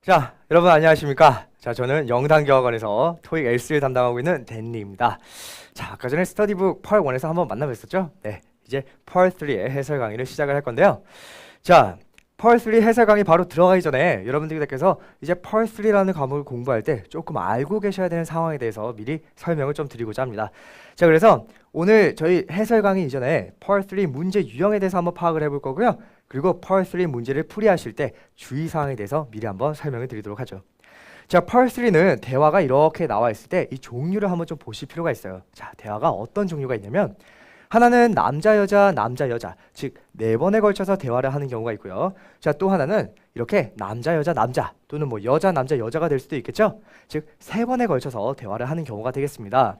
자, 여러분 안녕하십니까? 자, 저는 영단교학원에서 토익 L3를 담당하고 있는 댄리입니다. 자, 아까 전에 스터디북 펄 1에서 한번 만나뵀었죠? 네, 이제 펄 3의 해설 강의를 시작을 할 건데요. 자, 펄 3 해설 강의 바로 들어가기 전에 여러분들께서 이제 펄 3라는 과목을 공부할 때 조금 알고 계셔야 되는 상황에 대해서 미리 설명을 좀 드리고자 합니다. 자, 그래서 오늘 저희 해설 강의 이전에 펄 3 문제 유형에 대해서 한번 파악을 해볼 거고요. 그리고 펄 3 문제를 풀이하실 때 주의사항에 대해서 미리 한번 설명을 드리도록 하죠. 자, 펄 3는 대화가 이렇게 나와 있을 때 이 종류를 한번 좀 보실 필요가 있어요. 자, 대화가 어떤 종류가 있냐면 하나는 남자 여자 남자 여자, 즉 4번에 걸쳐서 대화를 하는 경우가 있고요. 자, 또 하나는 이렇게 남자 여자 남자 또는 뭐 여자 남자 여자가 될 수도 있겠죠. 즉 3번에 걸쳐서 대화를 하는 경우가 되겠습니다.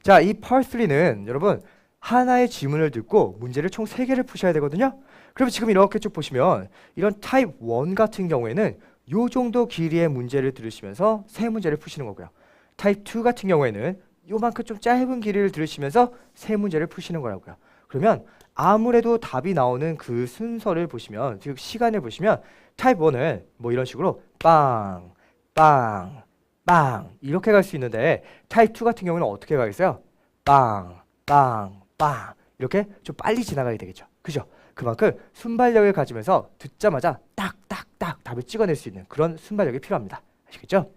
자, 이 펄 3는 여러분 하나의 지문을 듣고 문제를 총 3개를 푸셔야 되거든요. 그럼 지금 이렇게 쭉 보시면 이런 타입 1 같은 경우에는 요 정도 길이의 문제를 들으시면서 3문제를 푸시는 거고요. 타입 2 같은 경우에는 요만큼 좀 짧은 길이를 들으시면서 3문제를 푸시는 거라고요. 그러면 아무래도 답이 나오는 그 순서를 보시면, 즉 시간을 보시면 타입 1은 뭐 이런 식으로 빵, 빵, 빵 이렇게 갈 수 있는데 타입 2 같은 경우는 어떻게 가겠어요? 빵, 빵, 빵 이렇게 좀 빨리 지나가야 되겠죠. 그죠? 그만큼 순발력을 가지면서 듣자마자 딱딱딱 답을 찍어낼 수 있는 그런 순발력이 필요합니다. 아시겠죠?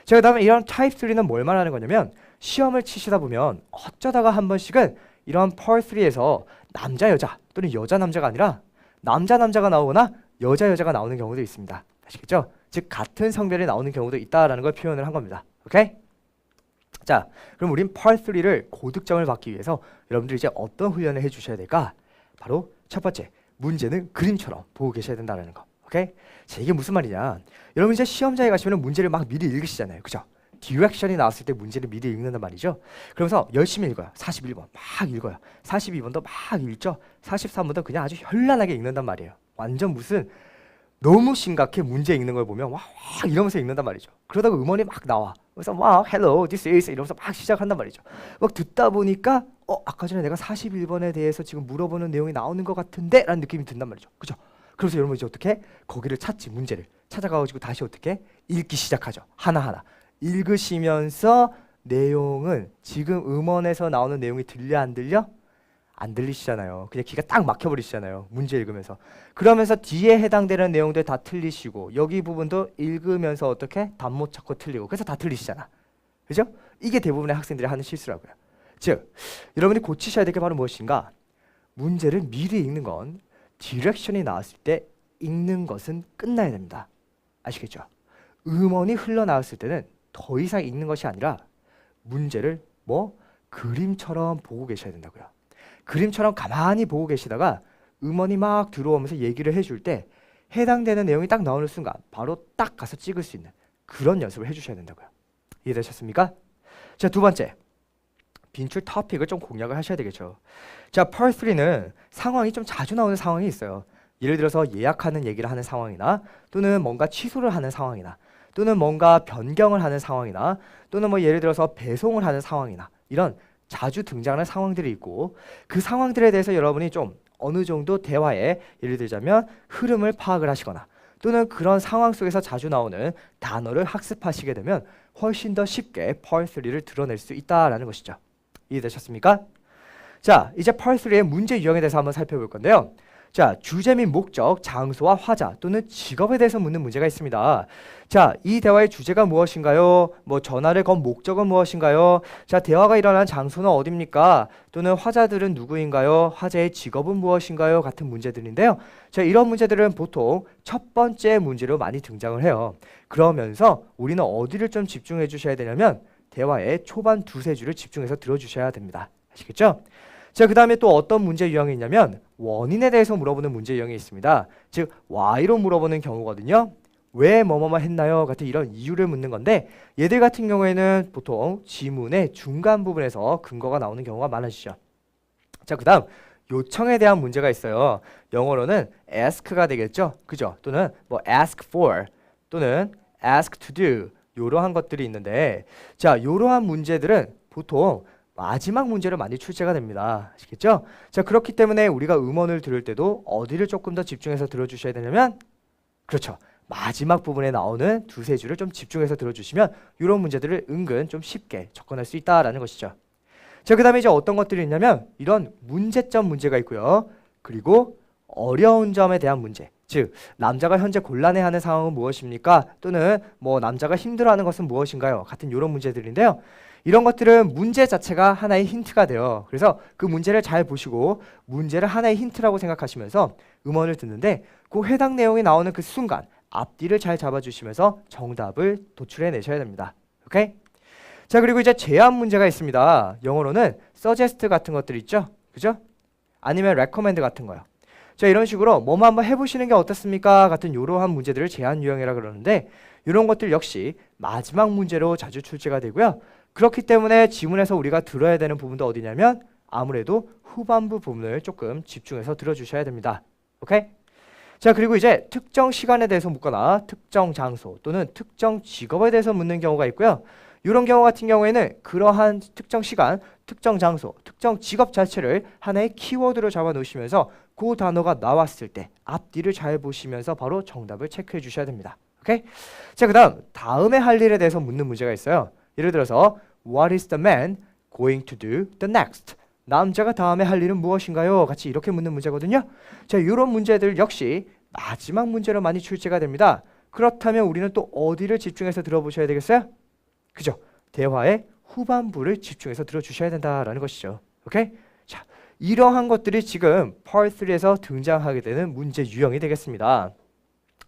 자, 그 다음에 이런 타입 3는 뭘 말하는 거냐면 시험을 치시다 보면 어쩌다가 한 번씩은 이런 펄 3에서 남자 여자 또는 여자 남자가 아니라 남자 남자가 나오거나 여자 여자가 나오는 경우도 있습니다. 아시겠죠? 즉 같은 성별이 나오는 경우도 있다라는 걸 표현을 한 겁니다. 오케이? 자, 그럼 우린 펄 3를 고득점을 받기 위해서 여러분들이 이제 어떤 훈련을 해주셔야 될까? 바로 첫 번째, 문제는 그림처럼 보고 계셔야 된다는 거. 오케이? 자, 이게 무슨 말이냐? 여러분 이제 시험장에 가시면 문제를 막 미리 읽으시잖아요. 그죠? 디렉션이 나왔을 때 문제를 미리 읽는단 말이죠. 그러면서 열심히 읽어요. 41번 막 읽어요. 42번도 막 읽죠. 43번도 그냥 아주 현란하게 읽는단 말이에요. 완전 무슨 너무 심각해 문제 읽는 걸 보면 와 이러면서 읽는단 말이죠. 그러다가 음원이 막 나와. 그래서 와 hello this is 이러면서 막 시작한단 말이죠. 막 듣다 보니까 아까 전에 내가 41번에 대해서 지금 물어보는 내용이 나오는 것 같은데 라는 느낌이 든단 말이죠. 그죠? 그래서 여러분 이제 어떻게 거기를 찾지 문제를 찾아가가지고 다시 어떻게 읽기 시작하죠. 하나하나 읽으시면서 내용은 지금 음원에서 나오는 내용이 들려 안 들려? 안 들리시잖아요. 그냥 기가 딱 막혀버리시잖아요. 문제 읽으면서. 그러면서 뒤에 해당되는 내용들 다 틀리시고 여기 부분도 읽으면서 어떻게 답 못 찾고 틀리고 그래서 다 틀리시잖아. 그죠? 이게 대부분의 학생들이 하는 실수라고요. 즉 여러분이 고치셔야 될 게 바로 무엇인가? 문제를 미리 읽는 건 디렉션이 나왔을 때 읽는 것은 끝나야 됩니다. 아시겠죠? 음원이 흘러나왔을 때는 더 이상 읽는 것이 아니라 문제를 뭐 그림처럼 보고 계셔야 된다고요. 그림처럼 가만히 보고 계시다가 음원이 막 들어오면서 얘기를 해줄 때 해당되는 내용이 딱 나오는 순간 바로 딱 가서 찍을 수 있는 그런 연습을 해주셔야 된다고요. 이해되셨습니까? 자, 두 번째, 빈출 토픽을 좀 공략을 하셔야 되겠죠. 자, 펄 3는 상황이 좀 자주 나오는 상황이 있어요. 예를 들어서 예약하는 얘기를 하는 상황이나 또는 뭔가 취소를 하는 상황이나 또는 뭔가 변경을 하는 상황이나 또는 뭐 예를 들어서 배송을 하는 상황이나 이런 자주 등장하는 상황들이 있고 그 상황들에 대해서 여러분이 좀 어느 정도 대화에 예를 들자면 흐름을 파악을 하시거나 또는 그런 상황 속에서 자주 나오는 단어를 학습하시게 되면 훨씬 더 쉽게 펄 3를 드러낼 수 있다라는 것이죠. 이해되셨습니까? 자, 이제 펄 3의 문제 유형에 대해서 한번 살펴볼 건데요. 자, 주제 및 목적, 장소와 화자 또는 직업에 대해서 묻는 문제가 있습니다. 자, 이 대화의 주제가 무엇인가요? 뭐 전화를 건 목적은 무엇인가요? 자, 대화가 일어난 장소는 어디입니까? 또는 화자들은 누구인가요? 화자의 직업은 무엇인가요? 같은 문제들인데요. 자, 이런 문제들은 보통 첫 번째 문제로 많이 등장을 해요. 그러면서 우리는 어디를 좀 집중해 주셔야 되냐면 대화의 초반 두세 줄을 집중해서 들어주셔야 됩니다. 아시겠죠? 자, 그 다음에 또 어떤 문제 유형이 있냐면 원인에 대해서 물어보는 문제 유형이 있습니다. 즉 why로 물어보는 경우거든요. 왜 뭐뭐뭐 했나요? 같은 이런 이유를 묻는 건데 얘들 같은 경우에는 보통 지문의 중간 부분에서 근거가 나오는 경우가 많으시죠. 자, 그 다음 요청에 대한 문제가 있어요. 영어로는 ask가 되겠죠. 그죠? 또는 뭐 ask for 또는 ask to do 이러한 것들이 있는데 자, 이러한 문제들은 보통 마지막 문제로 많이 출제가 됩니다. 아시겠죠? 자, 그렇기 때문에 우리가 음원을 들을 때도 어디를 조금 더 집중해서 들어주셔야 되냐면 그렇죠. 마지막 부분에 나오는 두세 줄을 좀 집중해서 들어주시면 이런 문제들을 은근 좀 쉽게 접근할 수 있다라는 것이죠. 자, 그 다음에 이제 어떤 것들이 있냐면 이런 문제점 문제가 있고요. 그리고 어려운 점에 대한 문제. 즉, 남자가 현재 곤란해하는 상황은 무엇입니까? 또는 뭐 남자가 힘들어하는 것은 무엇인가요? 같은 이런 문제들인데요. 이런 것들은 문제 자체가 하나의 힌트가 돼요. 그래서 그 문제를 잘 보시고 문제를 하나의 힌트라고 생각하시면서 음원을 듣는데 그 해당 내용이 나오는 그 순간 앞뒤를 잘 잡아주시면서 정답을 도출해 내셔야 됩니다. 오케이? 자, 그리고 이제 제안 문제가 있습니다. 영어로는 suggest 같은 것들 있죠? 그죠? 아니면 recommend 같은 거요. 자, 이런 식으로 뭐뭐 한번 해보시는 게 어떻습니까? 같은 이러한 문제들을 제안 유형이라 그러는데 이런 것들 역시 마지막 문제로 자주 출제가 되고요. 그렇기 때문에 지문에서 우리가 들어야 되는 부분도 어디냐면 아무래도 후반부 부분을 조금 집중해서 들어주셔야 됩니다. 오케이? 자, 그리고 이제 특정 시간에 대해서 묻거나 특정 장소 또는 특정 직업에 대해서 묻는 경우가 있고요. 이런 경우 같은 경우에는 그러한 특정 시간, 특정 장소, 특정 직업 자체를 하나의 키워드로 잡아 놓으시면서 그 단어가 나왔을 때 앞뒤를 잘 보시면서 바로 정답을 체크해 주셔야 됩니다. 오케이? 자, 다음에 할 일에 대해서 묻는 문제가 있어요. 예를 들어서 What is the man going to do the next? 남자가 다음에 할 일은 무엇인가요? 같이 이렇게 묻는 문제거든요. 자, 이런 문제들 역시 마지막 문제로 많이 출제가 됩니다. 그렇다면 우리는 또 어디를 집중해서 들어보셔야 되겠어요? 그죠? 대화의 후반부를 집중해서 들어주셔야 된다라는 것이죠. 오케이? 자, 이러한 것들이 지금 Part 3에서 등장하게 되는 문제 유형이 되겠습니다.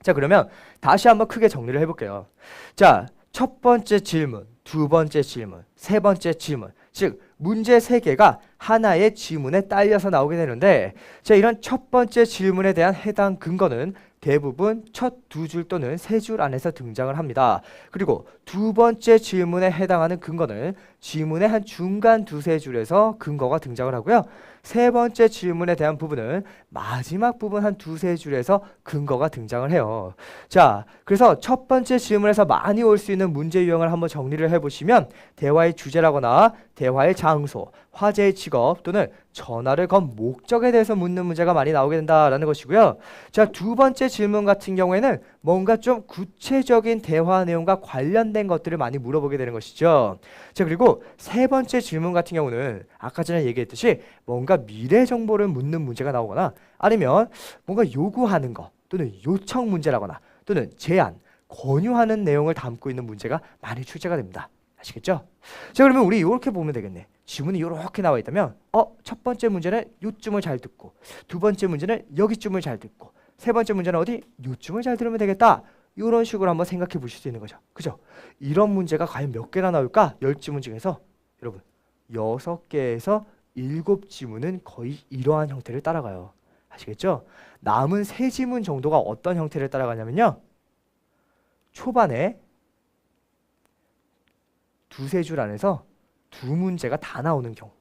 자, 그러면 다시 한번 크게 정리를 해볼게요. 자, 첫 번째 질문, 두 번째 질문, 세 번째 질문. 즉, 문제 3개가 하나의 지문에 딸려서 나오게 되는데, 자, 이런 첫 번째 질문에 대한 해당 근거는 대부분 첫 2줄 또는 3줄 안에서 등장을 합니다. 그리고 두 번째 질문에 해당하는 근거는 지문의 한 중간 2-3줄에서 근거가 등장을 하고요. 세 번째 질문에 대한 부분은 마지막 부분 한 2-3줄에서 근거가 등장을 해요. 자, 그래서 첫 번째 질문에서 많이 올 수 있는 문제 유형을 한번 정리를 해보시면 대화의 주제라거나 대화의 장소, 화제의 직업 또는 전화를 건 목적에 대해서 묻는 문제가 많이 나오게 된다라는 것이고요. 자, 두 번째 질문 같은 경우에는 뭔가 좀 구체적인 대화 내용과 관련된 것들을 많이 물어보게 되는 것이죠. 자, 그리고 세 번째 질문 같은 경우는 아까 전에 얘기했듯이 뭔가 미래 정보를 묻는 문제가 나오거나 아니면 뭔가 요구하는 거 또는 요청 문제라거나 또는 제안, 권유하는 내용을 담고 있는 문제가 많이 출제가 됩니다. 아시겠죠? 자, 그러면 우리 이렇게 보면 되겠네. 지문이 이렇게 나와 있다면 첫 번째 문제는 요쯤을 잘 듣고 두 번째 문제는 여기쯤을 잘 듣고 세 번째 문제는 어디? 요쯤을 잘 들으면 되겠다. 이런 식으로 한번 생각해 보실 수 있는 거죠. 그죠? 이런 문제가 과연 몇 개나 나올까? 10지문 중에서 여러분 6개에서 7지문은 거의 이러한 형태를 따라가요. 아시겠죠? 남은 3지문 정도가 어떤 형태를 따라가냐면요. 초반에 2-3줄 안에서 두 문제가 다 나오는 경우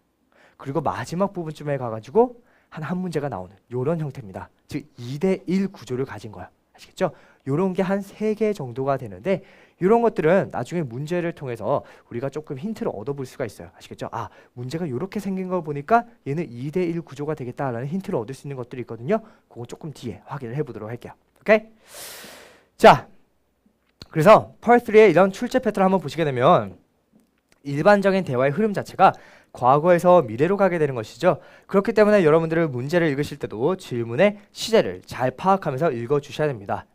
그리고 마지막 부분쯤에 가가지고 한 문제가 나오는 이런 형태입니다. 즉 2대1 구조를 가진 거야. 아시겠죠? 이런 게 한 3개 정도가 되는데 이런 것들은 나중에 문제를 통해서 우리가 조금 힌트를 얻어볼 수가 있어요. 아시겠죠? 아, 문제가 이렇게 생긴 걸 보니까 얘는 2대1 구조가 되겠다라는 힌트를 얻을 수 있는 것들이 있거든요. 그거 조금 뒤에 확인을 해보도록 할게요. 오케이? 자, 그래서 Part 3의 이런 출제 패턴을 한번 보시게 되면 일반적인 대화의 흐름 자체가 과거에서 미래로 가게 되는 것이죠. 그렇기 때문에 여러분들은 문제를 읽으실 때도 질문의 시제를 잘 파악하면서 읽어주셔야 됩니다.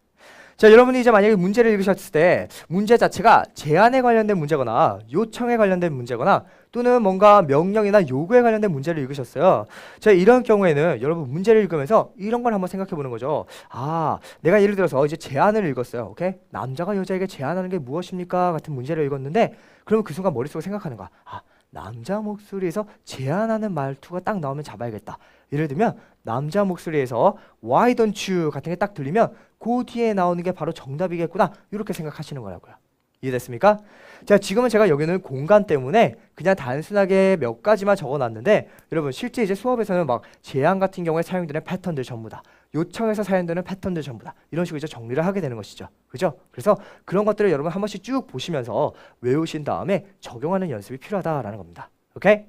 자, 여러분이 이제 만약에 문제를 읽으셨을 때 문제 자체가 제안에 관련된 문제거나 요청에 관련된 문제거나 또는 뭔가 명령이나 요구에 관련된 문제를 읽으셨어요. 자, 이런 경우에는 여러분 문제를 읽으면서 이런 걸 한번 생각해 보는 거죠. 아, 내가 예를 들어서 이제 제안을 읽었어요. 오케이? 남자가 여자에게 제안하는 게 무엇입니까? 같은 문제를 읽었는데 그러면 그 순간 머릿속에 생각하는 거야. 아, 남자 목소리에서 제안하는 말투가 딱 나오면 잡아야겠다. 예를 들면 남자 목소리에서 Why don't you 같은 게 딱 들리면 그 뒤에 나오는 게 바로 정답이겠구나. 이렇게 생각하시는 거라고요. 이해됐습니까? 자, 지금은 제가 여기는 공간 때문에 그냥 단순하게 몇 가지만 적어놨는데 여러분 실제 이제 수업에서는 막 제안 같은 경우에 사용되는 패턴들 전부 다 요청에서 사용되는 패턴들 전부 다 이런 식으로 이제 정리를 하게 되는 것이죠. 그죠? 그래서 그런 것들을 여러분 한 번씩 쭉 보시면서 외우신 다음에 적용하는 연습이 필요하다라는 겁니다. 오케이?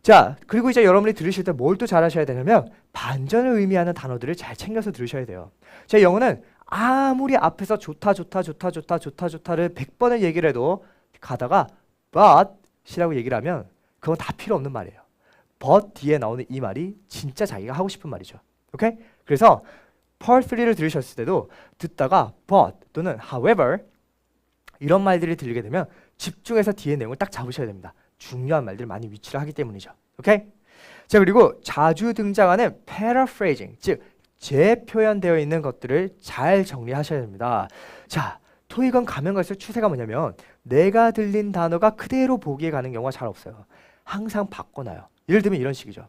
자, 그리고 이제 여러분이 들으실 때 뭘 또 잘하셔야 되냐면 반전을 의미하는 단어들을 잘 챙겨서 들으셔야 돼요. 자, 영어는 아무리 앞에서 좋다를 100번을 얘기를 해도 가다가 but 이라고 얘기를 하면 그건 다 필요 없는 말이에요. but 뒤에 나오는 이 말이 진짜 자기가 하고 싶은 말이죠. 오케이? 그래서 part 3를 들으셨을 때도 듣다가 but 또는 however 이런 말들이 들리게 되면 집중해서 뒤에 내용을 딱 잡으셔야 됩니다. 중요한 말들 많이 위치를 하기 때문이죠. 오케이? 자, 그리고 자주 등장하는 paraphrasing, 즉 재표현되어 있는 것들을 잘 정리하셔야 됩니다. 자, 토익은 가면 갈수록 추세가 뭐냐면 내가 들린 단어가 그대로 보기에 가는 경우가 잘 없어요. 항상 바꿔놔요. 예를 들면 이런 식이죠.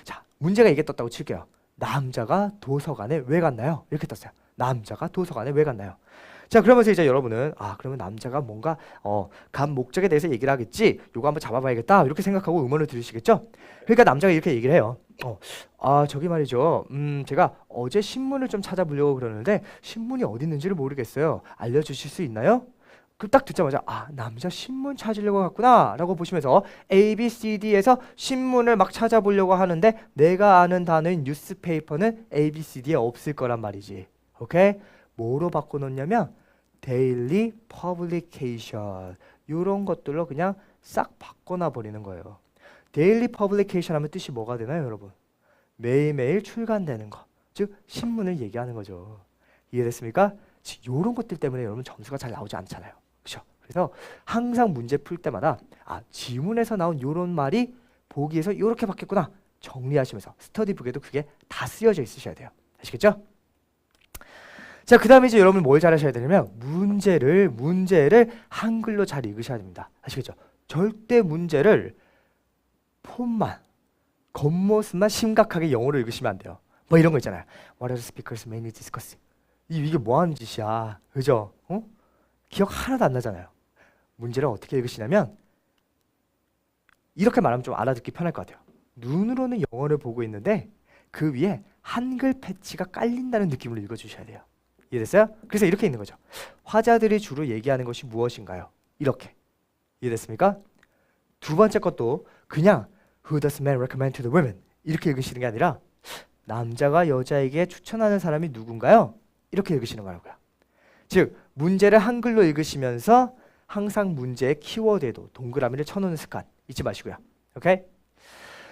자, 문제가 이게 떴다고 칠게요. 남자가 도서관에 왜 갔나요? 이렇게 떴어요. 남자가 도서관에 왜 갔나요? 자, 그러면서 이제 여러분은 그러면 남자가 뭔가 간 목적에 대해서 얘기를 하겠지. 요거 한번 잡아봐야겠다. 이렇게 생각하고 음원을 들으시겠죠? 그러니까 남자가 이렇게 얘기를 해요. 저기 말이죠. 제가 어제 신문을 좀 찾아보려고 그러는데 신문이 어디 있는지를 모르겠어요. 알려주실 수 있나요? 그 딱 듣자마자 남자 신문 찾으려고 갔구나 라고 보시면서 A, B, C, D에서 신문을 막 찾아보려고 하는데 내가 아는 단어인 뉴스페이퍼는 A, B, C, D에 없을 거란 말이지. 오케이? 뭐로 바꿔놓냐면 daily publication 이런 것들로 그냥 싹 바꿔놔 버리는 거예요. daily publication 하면 뜻이 뭐가 되나요, 여러분? 매일매일 출간되는 거, 즉 신문을 얘기하는 거죠. 이해됐습니까? 이런 것들 때문에 여러분 점수가 잘 나오지 않잖아요. 그렇죠? 그래서 항상 문제 풀 때마다 지문에서 나온 이런 말이 보기에서 이렇게 바뀌었구나 정리하시면서 스터디북에도 그게 다 쓰여져 있으셔야 돼요. 아시겠죠? 자, 그 다음에 이제 여러분 뭘 잘 하셔야 되냐면 문제를 한글로 잘 읽으셔야 됩니다. 아시겠죠? 절대 문제를 폰만, 겉모습만 심각하게 영어로 읽으시면 안 돼요. 뭐 이런 거 있잖아요. What are the speakers mainly discussing? 이게 뭐 하는 짓이야. 그죠? 기억 하나도 안 나잖아요. 문제를 어떻게 읽으시냐면 이렇게 말하면 좀 알아듣기 편할 것 같아요. 눈으로는 영어를 보고 있는데 그 위에 한글 패치가 깔린다는 느낌으로 읽어주셔야 돼요. 이해됐어요? 그래서 이렇게 있는 거죠. 화자들이 주로 얘기하는 것이 무엇인가요? 이렇게. 이해됐습니까? 두 번째 것도 그냥 Who does man recommend to the women? 이렇게 읽으시는 게 아니라 남자가 여자에게 추천하는 사람이 누군가요? 이렇게 읽으시는 거라고요. 즉 문제를 한글로 읽으시면서 항상 문제의 키워드에도 동그라미를 쳐놓는 습관 잊지 마시고요. 오케이?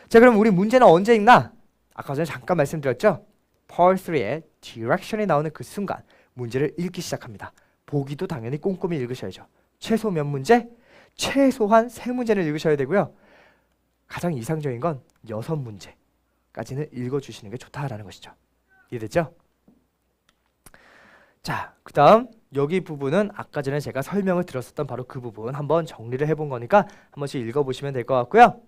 자, 그럼 우리 문제는 언제 읽나? 아까 전에 잠깐 말씀드렸죠? Part 3에 direction이 나오는 그 순간 문제를 읽기 시작합니다. 보기도 당연히 꼼꼼히 읽으셔야죠. 최소 몇 문제? 최소한 3문제는 읽으셔야 되고요. 가장 이상적인 건 6문제까지는 읽어주시는 게 좋다라는 것이죠. 이해됐죠? 자, 그 다음 여기 부분은 아까 전에 제가 설명을 드렸었던 바로 그 부분 한번 정리를 해본 거니까 한 번씩 읽어보시면 될 것 같고요.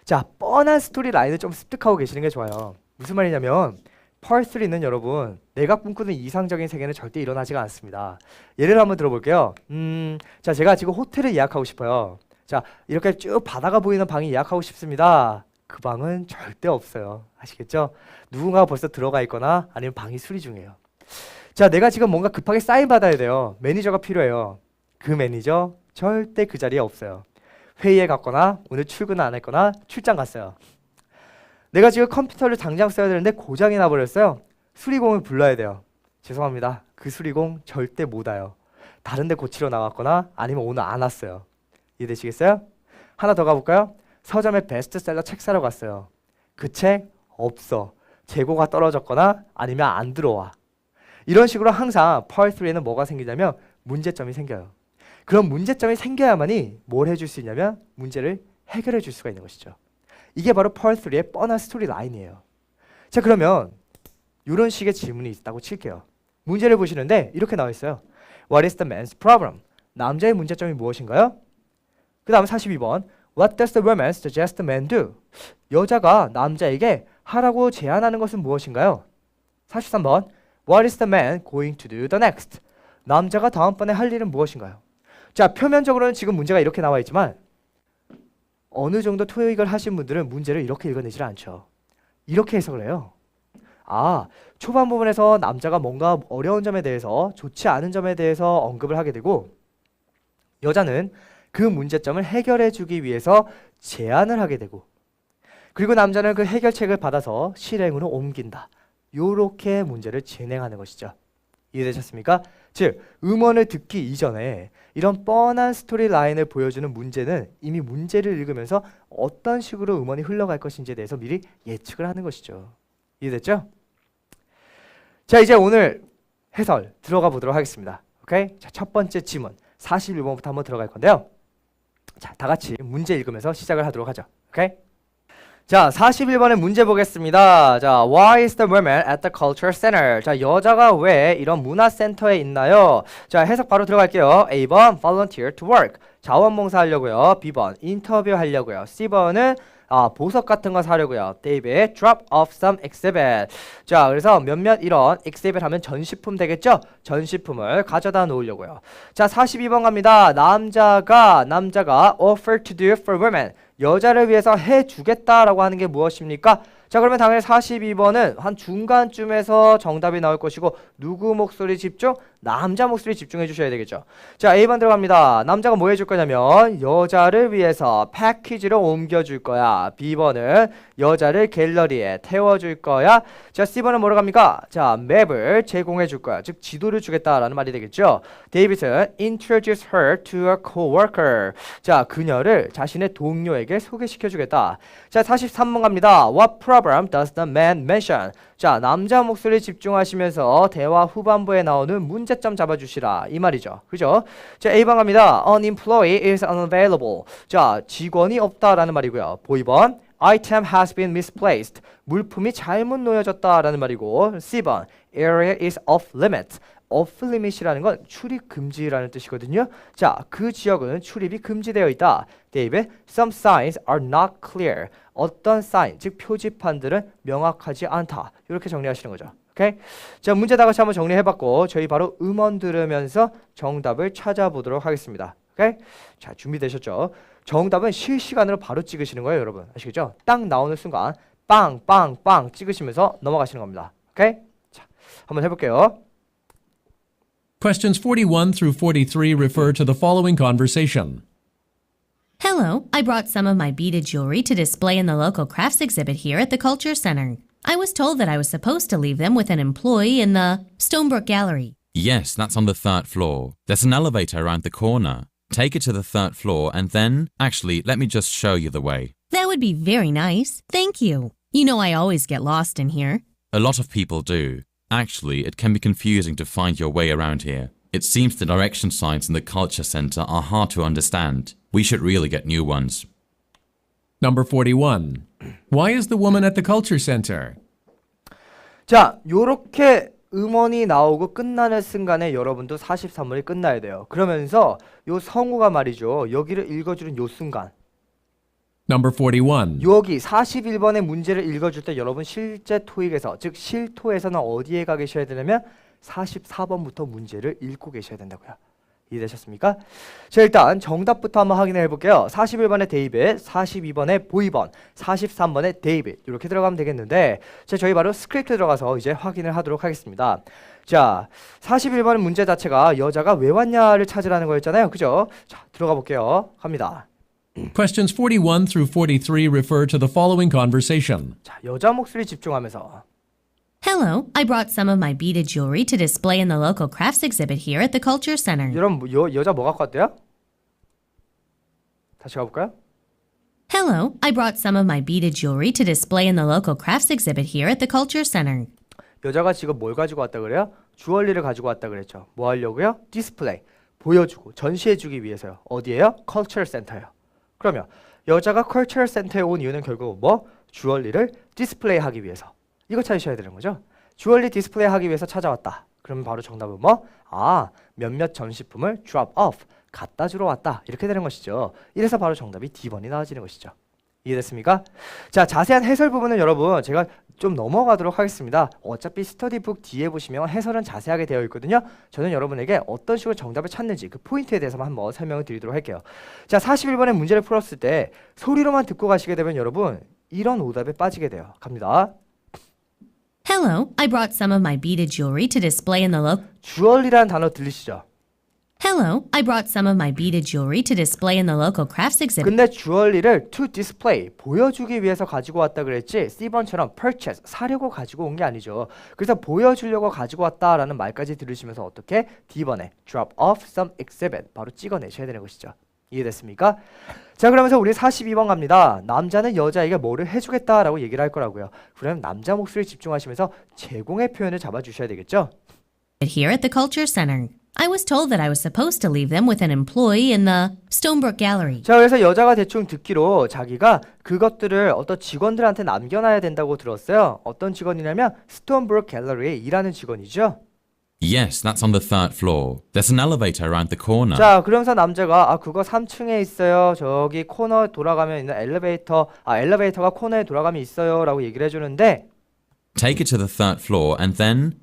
자, 뻔한 스토리 라인을 좀 습득하고 계시는 게 좋아요. 무슨 말이냐면 Part 3는 여러분 내가 꿈꾸는 이상적인 세계는 절대 일어나지가 않습니다. 예를 한번 들어볼게요. 자, 제가 지금 호텔을 예약하고 싶어요. 자, 이렇게 쭉 바다가 보이는 방이 예약하고 싶습니다. 그 방은 절대 없어요. 아시겠죠? 누군가가 벌써 들어가 있거나 아니면 방이 수리 중이에요. 자, 내가 지금 뭔가 급하게 사인 받아야 돼요. 매니저가 필요해요. 그 매니저 절대 그 자리에 없어요. 회의에 갔거나 오늘 출근 안 했거나 출장 갔어요. 내가 지금 컴퓨터를 당장 써야 되는데 고장이 나버렸어요. 수리공을 불러야 돼요. 죄송합니다. 그 수리공 절대 못 와요. 다른 데 고치러 나갔거나 아니면 오늘 안 왔어요. 이해되시겠어요? 하나 더 가볼까요? 서점에 베스트셀러 책 사러 갔어요. 그 책 없어. 재고가 떨어졌거나 아니면 안 들어와. 이런 식으로 항상 Part 3에는 뭐가 생기냐면 문제점이 생겨요. 그런 문제점이 생겨야만이 뭘 해줄 수 있냐면 문제를 해결해 줄 수가 있는 것이죠. 이게 바로 Part 3의 뻔한 스토리 라인이에요. 자, 그러면 이런 식의 질문이 있다고 칠게요. 문제를 보시는데 이렇게 나와 있어요. What is the man's problem? 남자의 문제점이 무엇인가요? 그 다음 42번 What does the woman suggest the man do? 여자가 남자에게 하라고 제안하는 것은 무엇인가요? 43번 What is the man going to do the next? 남자가 다음번에 할 일은 무엇인가요? 자, 표면적으로는 지금 문제가 이렇게 나와 있지만 어느 정도 토익을 하신 분들은 문제를 이렇게 읽어내질 않죠. 이렇게 해석을 해요. 초반 부분에서 남자가 뭔가 어려운 점에 대해서 좋지 않은 점에 대해서 언급을 하게 되고 여자는 그 문제점을 해결해 주기 위해서 제안을 하게 되고 그리고 남자는 그 해결책을 받아서 실행으로 옮긴다. 요렇게 문제를 진행하는 것이죠. 이해되셨습니까? 즉, 음원을 듣기 이전에 이런 뻔한 스토리 라인을 보여주는 문제는 이미 문제를 읽으면서 어떤 식으로 음원이 흘러갈 것인지에 대해서 미리 예측을 하는 것이죠. 이해됐죠? 자, 이제 오늘 해설 들어가 보도록 하겠습니다. 오케이? 자, 첫 번째 지문 41번부터 한번 들어갈 건데요. 자, 다 같이 문제 읽으면서 시작을 하도록 하죠. 오케이? 자, 41번의 문제 보겠습니다. 자, Why is the woman at the culture center? 자, 여자가 왜 이런 문화센터에 있나요? 자, 해석 바로 들어갈게요. A번, volunteer to work. 자원봉사 하려고요. B번, 인터뷰 하려고요. C번은 보석 같은 거 사려고요. David, drop off some exhibit. 자, 그래서 몇몇 이런 exhibit 하면 전시품 되겠죠? 전시품을 가져다 놓으려고요. 자, 42번 갑니다. 남자가 offer to do for women. 여자를 위해서 해주겠다라고 하는 게 무엇입니까? 자, 그러면 당연히 42번은 한 중간쯤에서 정답이 나올 것이고 누구 목소리 집중? 남자 목소리 집중해 주셔야 되겠죠. 자, A번 들어갑니다. 남자가 뭐 해줄 거냐면 여자를 위해서 패키지를 옮겨줄 거야. B번은 여자를 갤러리에 태워줄 거야. 자, C번은 뭐로 갑니까? 자, 맵을 제공해 줄 거야. 즉 지도를 주겠다라는 말이 되겠죠. 데이빗은 introduce her to a coworker. 자, 그녀를 자신의 동료에게 소개시켜 주겠다. 자, 43번 갑니다. What problem does the man mention? 자, 남자 목소리 집중하시면서 대화 후반부에 나오는 문제점 잡아주시라 이 말이죠. 그죠? 자, A번 갑니다. An employee is unavailable. 자, 직원이 없다라는 말이고요. B번 Item has been misplaced. 물품이 잘못 놓여졌다라는 말이고 C번 Area is off limits. off limit이라는 건 출입 금지라는 뜻이거든요. 자, 그 지역은 출입이 금지되어 있다. David, some signs are not clear. 어떤 사인, 즉 표지판들은 명확하지 않다. 이렇게 정리하시는 거죠. 오케이? 자, 문제 다 같이 한번 정리해봤고 저희 바로 음원 들으면서 정답을 찾아보도록 하겠습니다. 오케이? 자, 준비되셨죠? 정답은 실시간으로 바로 찍으시는 거예요, 여러분. 아시겠죠? 딱 나오는 순간 빵빵빵 찍으시면서 넘어가시는 겁니다. 오케이? 자, 한번 해볼게요. Questions 41 through 43 refer to the following conversation. Hello, I brought some of my beaded jewelry to display in the local crafts exhibit here at the Culture Center. I was told that I was supposed to leave them with an employee in the Stonebrook Gallery. Yes, that's on the 3rd floor. There's an elevator around the corner. Take it to the 3rd floor and then, actually, let me just show you the way. That would be very nice. Thank you. You know I always get lost in here. A lot of people do. Actually, it can be confusing to find your way around here. It seems the direction signs in the Culture Center are hard to understand. We should really get new ones. Number 41. Why is the woman at the culture center? 자, 요렇게 음원이 나오고 끝나는 순간에 여러분도 43문이 끝나야 돼요. 그러면서 요 성우가 말이죠. 여기를 읽어주는 요 순간. Number 41. 여기 41번의 문제를 읽어줄 때 여러분 실제 토익에서 즉 실토에서는 어디에 가 계셔야 되냐면 44번부터 문제를 읽고 계셔야 된다고요. 이해되셨습니까? 자, 일단 정답부터 한번 확인해 볼게요. 41번에 데이빗, 42번에 보이번, 43번에 데이빗 이렇게 들어가면 되겠는데 자, 저희 바로 스크립트 들어가서 이제 확인을 하도록 하겠습니다. 자, 41번 문제 자체가 여자가 왜 왔냐를 찾으라는 거였잖아요. 그죠? 자, 들어가 볼게요. 갑니다. Questions 41 through 43 refer to the following conversation. 자, 여자 목소리 집중하면서 Hello, I brought some of my beaded jewelry to display in the local crafts exhibit here at the Culture Center. 여러분 여자 뭐 갖고 왔대요? 다시 가볼까요? Hello, I brought some of my beaded jewelry to display in the local crafts exhibit here at the Culture Center. 여자가 지금 뭘 가지고 왔다 그래요? 주얼리를 가지고 왔다 그랬죠. 뭐 하려고요? 디스플레이, 보여주고 전시해주기 위해서요. 어디에요? 컬처럴 센터예요. 그러면 여자가 컬처럴 센터에 온 이유는 결국 뭐? 주얼리를 디스플레이하기 위해서. 이거 찾으셔야 되는 거죠. 주얼리 디스플레이하기 위해서 찾아왔다. 그러면 바로 정답은 뭐? 몇몇 전시품을 drop off, 갖다 주러 왔다. 이렇게 되는 것이죠. 이래서 바로 정답이 D번이 나와지는 것이죠. 이해됐습니까? 자, 자세한 해설 부분은 여러분 제가 좀 넘어가도록 하겠습니다. 어차피 스터디북 뒤에 보시면 해설은 자세하게 되어 있거든요. 저는 여러분에게 어떤 식으로 정답을 찾는지 그 포인트에 대해서만 한번 설명을 드리도록 할게요. 자, 41번의 문제를 풀었을 때 소리로만 듣고 가시게 되면 여러분 이런 오답에 빠지게 돼요. 갑니다. Hello, I brought some of my beaded jewelry to display in the local. 주얼리라는 단어 들리시죠? Hello, I brought some of my beaded jewelry to display in the local crafts exhibit. 근데 주얼리를 to display, 보여주기 위해서 가지고 왔다 그랬지 C번처럼 purchase, 사려고 가지고 온 게 아니죠. 그래서 보여주려고 가지고 왔다라는 말까지 들으시면서 어떻게? D번에 drop off some exhibit, 바로 찍어내셔야 되는 것이죠. 이해됐습니까? 자, 그러면서 우리 42번 갑니다. 남자는 여자에게 뭐를 해주겠다라고 얘기를 할 거라고요. 그럼 남자 목소리에 집중하시면서 제공의 표현을 잡아주셔야 되겠죠? Here at the Culture Center. I was told that I was supposed to leave them with an employee in the Stonebrook Gallery. 자, 그래서 여자가 대충 듣기로 자기가 그것들을 어떤 직원들한테 남겨놔야 된다고 들었어요. 어떤 직원이냐면 스톤브룩 갤러리에 일하는 직원이죠. Yes, that's on the third floor. There's an elevator around the corner. 자, 그러면서 남자가 그거 3층에 있어요. 저기 코너 돌아가면 있는 엘리베이터가 코너에 돌아가면 있어요. 라고 얘기를 해주는데 Take it to the third floor and then,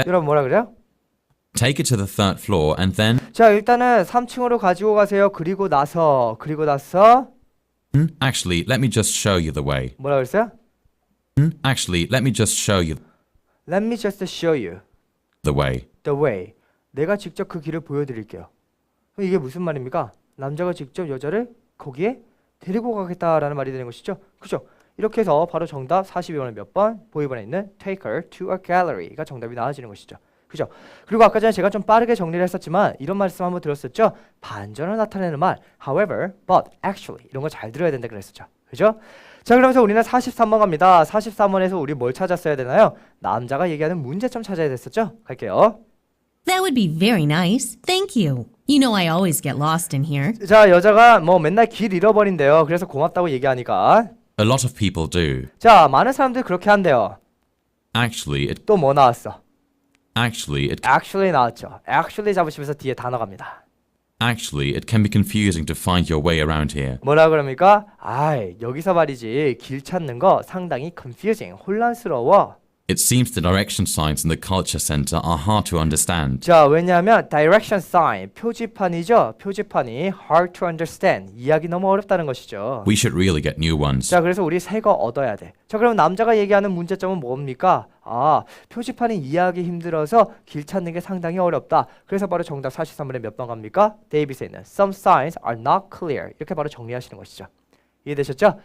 여러분 뭐라 그래요? take it to the third floor and then, 자, 일단은 3층으로 가지고 가세요. 그리고 나서 let me just show you the way. 뭐라 그랬어요? Let me just show you Let me just show you the way. the way. 내가 직접 그 길을 보여드릴게요. 그럼 이게 무슨 말입니까? 남자가 직접 여자를 거기에 데리고 가겠다라는 말이 되는 것이죠. 그죠? 이렇게 해서 바로 정답 42번에 몇 번? 보이번에 있는 take her to a gallery가 정답이 나와지는 것이죠. 그죠? 그리고 아까 전에 제가 좀 빠르게 정리를 했었지만 이런 말씀 한번 들었었죠? 반전을 나타내는 말 however, but, actually 이런 거 잘 들어야 된다 그랬었죠. 그죠? 자, 그러면서 우리는 43번 갑니다. 43번에서 우리 뭘 찾았어야 되나요? 남자가 얘기하는 문제점 찾아야 됐었죠? 갈게요. That would be very nice. Thank you. You know I always get lost in here. 자, 여자가 뭐 맨날 길 잃어버린대요. 그래서 고맙다고 얘기하니까 A lot of people do. 자, 많은 사람들이 그렇게 한대요. 또 뭐 나왔어? actually 나왔죠. actually 잡으시면서 뒤에 단어 갑니다. Actually, it can be confusing to find your way around here. 뭐라 그럽니까? 여기서 말이지 길 찾는 거 상당히 confusing, 혼란스러워. It seems the direction signs in the culture center are hard to understand. 자, 왜냐하면 direction sign, 표지판이죠. 표지판이 hard to understand, 이해하기 너무 어렵다는 것이죠. We should really get new ones. 자, 그래서 우리 새 거 얻어야 돼. 자, 그럼 남자가 얘기하는 문제점은 뭡니까? 표지판이 이해하기 힘들어서 길 찾는 게 상당히 어렵다. 그래서 바로 정답 43번에 몇 번 갑니까? 데이빗에 있는 some signs are not clear. 이렇게 바로 정리하시는 것이죠. 이해되셨죠?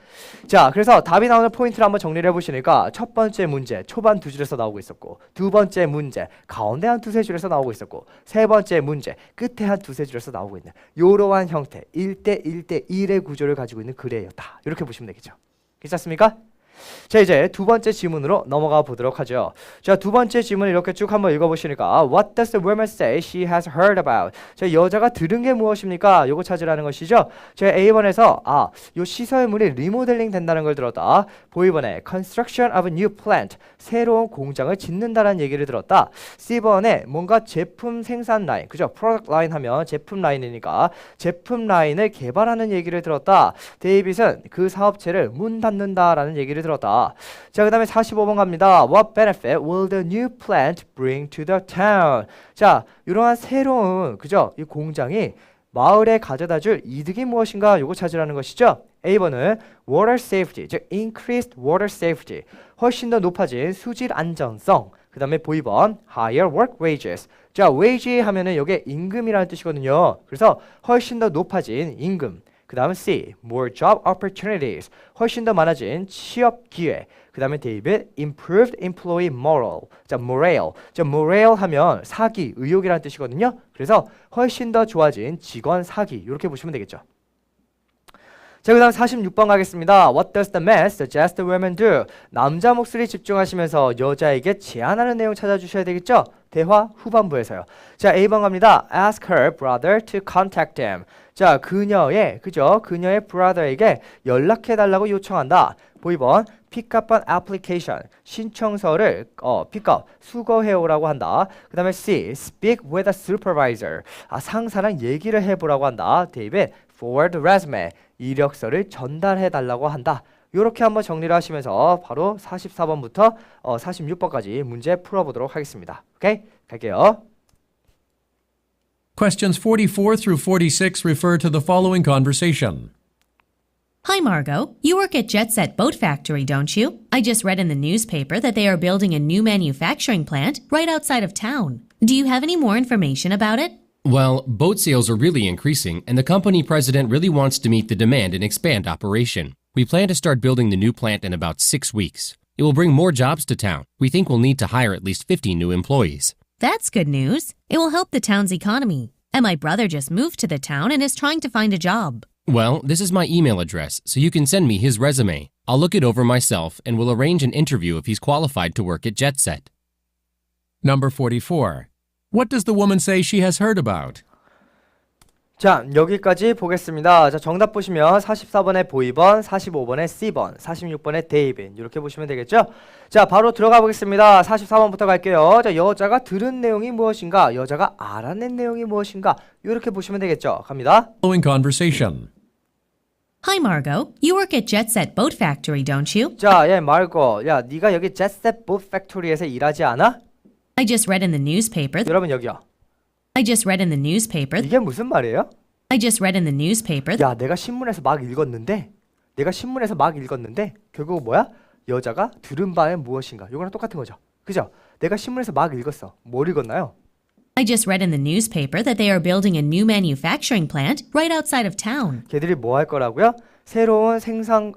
자, 그래서 답이 나오는 포인트를 한번 정리를 해보시니까 첫 번째 문제 초반 두 줄에서 나오고 있었고, 두 번째 문제 가운데 한 두세 줄에서 나오고 있었고, 세 번째 문제 끝에 한 두세 줄에서 나오고 있는 이러한 형태 1대 1대 1의 구조를 가지고 있는 글이에요. 다 이렇게 보시면 되겠죠. 괜찮습니까? 자, 이제 두 번째 지문으로 넘어가 보도록 하죠. 자, 두 번째 지문 이렇게 쭉 한번 읽어보시니까 What does the woman say she has heard about? 자, 여자가 들은 게 무엇입니까? 요거 찾으라는 것이죠. 자, A번에서 요 시설물이 리모델링 된다는 걸 들었다. B번에 construction of a new plant, 새로운 공장을 짓는다라는 얘기를 들었다. C번에 뭔가 제품 생산 라인, 그죠? product line 하면 제품 라인이니까 제품 라인을 개발하는 얘기를 들었다. 데이빗은 그 사업체를 문 닫는다라는 얘기를 들었다. 자, 그 다음에 45번 갑니다. What benefit will the new plant bring to the town? 자, 이러한 새로운, 그죠? 이 공장이 마을에 가져다줄 이득이 무엇인가? 요거 찾으라는 것이죠. A번은 water safety, 즉 increased water safety, 훨씬 더 높아진 수질 안전성. 그 다음에 B번 higher work wages. 자, wage 하면은 이게 임금이라는 뜻이거든요. 그래서 훨씬 더 높아진 임금. 그 다음은 C, more job opportunities, 훨씬 더 많아진 취업 기회. 그 다음에 데이빗, improved employee morale. 자, morale 하면 사기, 의욕이라는 뜻이거든요. 그래서 훨씬 더 좋아진 직원 사기, 이렇게 보시면 되겠죠. 자, 그 다음 46번 가겠습니다. What does the man suggest the women do? 남자 목소리 집중하시면서 여자에게 제안하는 내용 찾아주셔야 되겠죠? 대화 후반부에서요. 자, A번 갑니다. Ask her brother to contact him. 자, 그녀의 brother에게 연락해달라고 요청한다. B번 pick up an application, 신청서를 pick up, 수거해오라고 한다. 그 다음에 C, speak with a supervisor, 상사랑 얘기를 해보라고 한다. 데이빗, forward resume, 이력서를 전달해달라고 한다. 이렇게 한번 정리를 하시면서 바로 44번부터 46번까지 문제 풀어보도록 하겠습니다. 오케이? 갈게요. Questions 44 through 46 refer to the following conversation. Hi, Margot. You work at Jet Set Boat Factory, don't you? I just read in the newspaper that they are building a new manufacturing plant right outside of town. Do you have any more information about it? Well, boat sales are really increasing, and the company president really wants to meet the demand and expand operation. We plan to start building the new plant in about 6 weeks. It will bring more jobs to town. We think we'll need to hire at least 50 new employees. That's good news. It will help the town's economy. And my brother just moved to the town and is trying to find a job. Well, this is my email address, so you can send me his resume. I'll look it over myself and will arrange an interview if he's qualified to work at JetSet. Number 44. What does the woman say she has heard about? 자, 여기까지 보겠습니다. 자, 정답 보시면 44번에 보이번, 45번에 C번, 46번에 데이빗 이렇게 보시면 되겠죠? 자, 바로 들어가 보겠습니다. 44번부터 갈게요. 자, 여자가 들은 내용이 무엇인가? 여자가 알아낸 내용이 무엇인가? 이렇게 보시면 되겠죠? 갑니다. Following conversation. Hi, Margot. You work at Jet Set Boat Factory, don't you? 자, 마르고. 야, 네가 여기 jetset boat factory에서 일하지 않아? I just read in the newspaper. 여러분 여기요. I just read in the newspaper. 이게 무슨 말이에요? I just read in the newspaper. 야, 내가 신문에서 막 읽었는데 결국 뭐야? 여자가 들은 바에 무엇인가? 이거랑 똑같은 거죠. 그죠? 내가 신문에서 막 읽었어. 뭘 읽었나요? I just read in the newspaper that they are building a new manufacturing plant right outside of town. 걔들이 뭐 할 거라고요? 새로운 생산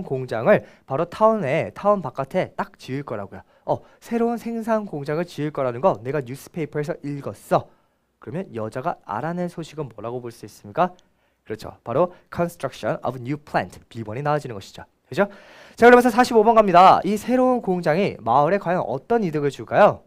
공장을 바로 타운 바깥에 딱 지을 거라고요. 새로운 생산 공장을 지을 거라는 거 내가 뉴스페이퍼에서 읽었어. 그러면 여자가 알아낸 소식은 뭐라고 볼 수 있습니까? 그렇죠. 바로 construction of new plant. B번이 나와지는 것이죠. 그죠? 자, 그러면서 45번 갑니다. 이 새로운 공장이 마을에 과연 어떤 이득을 줄까요?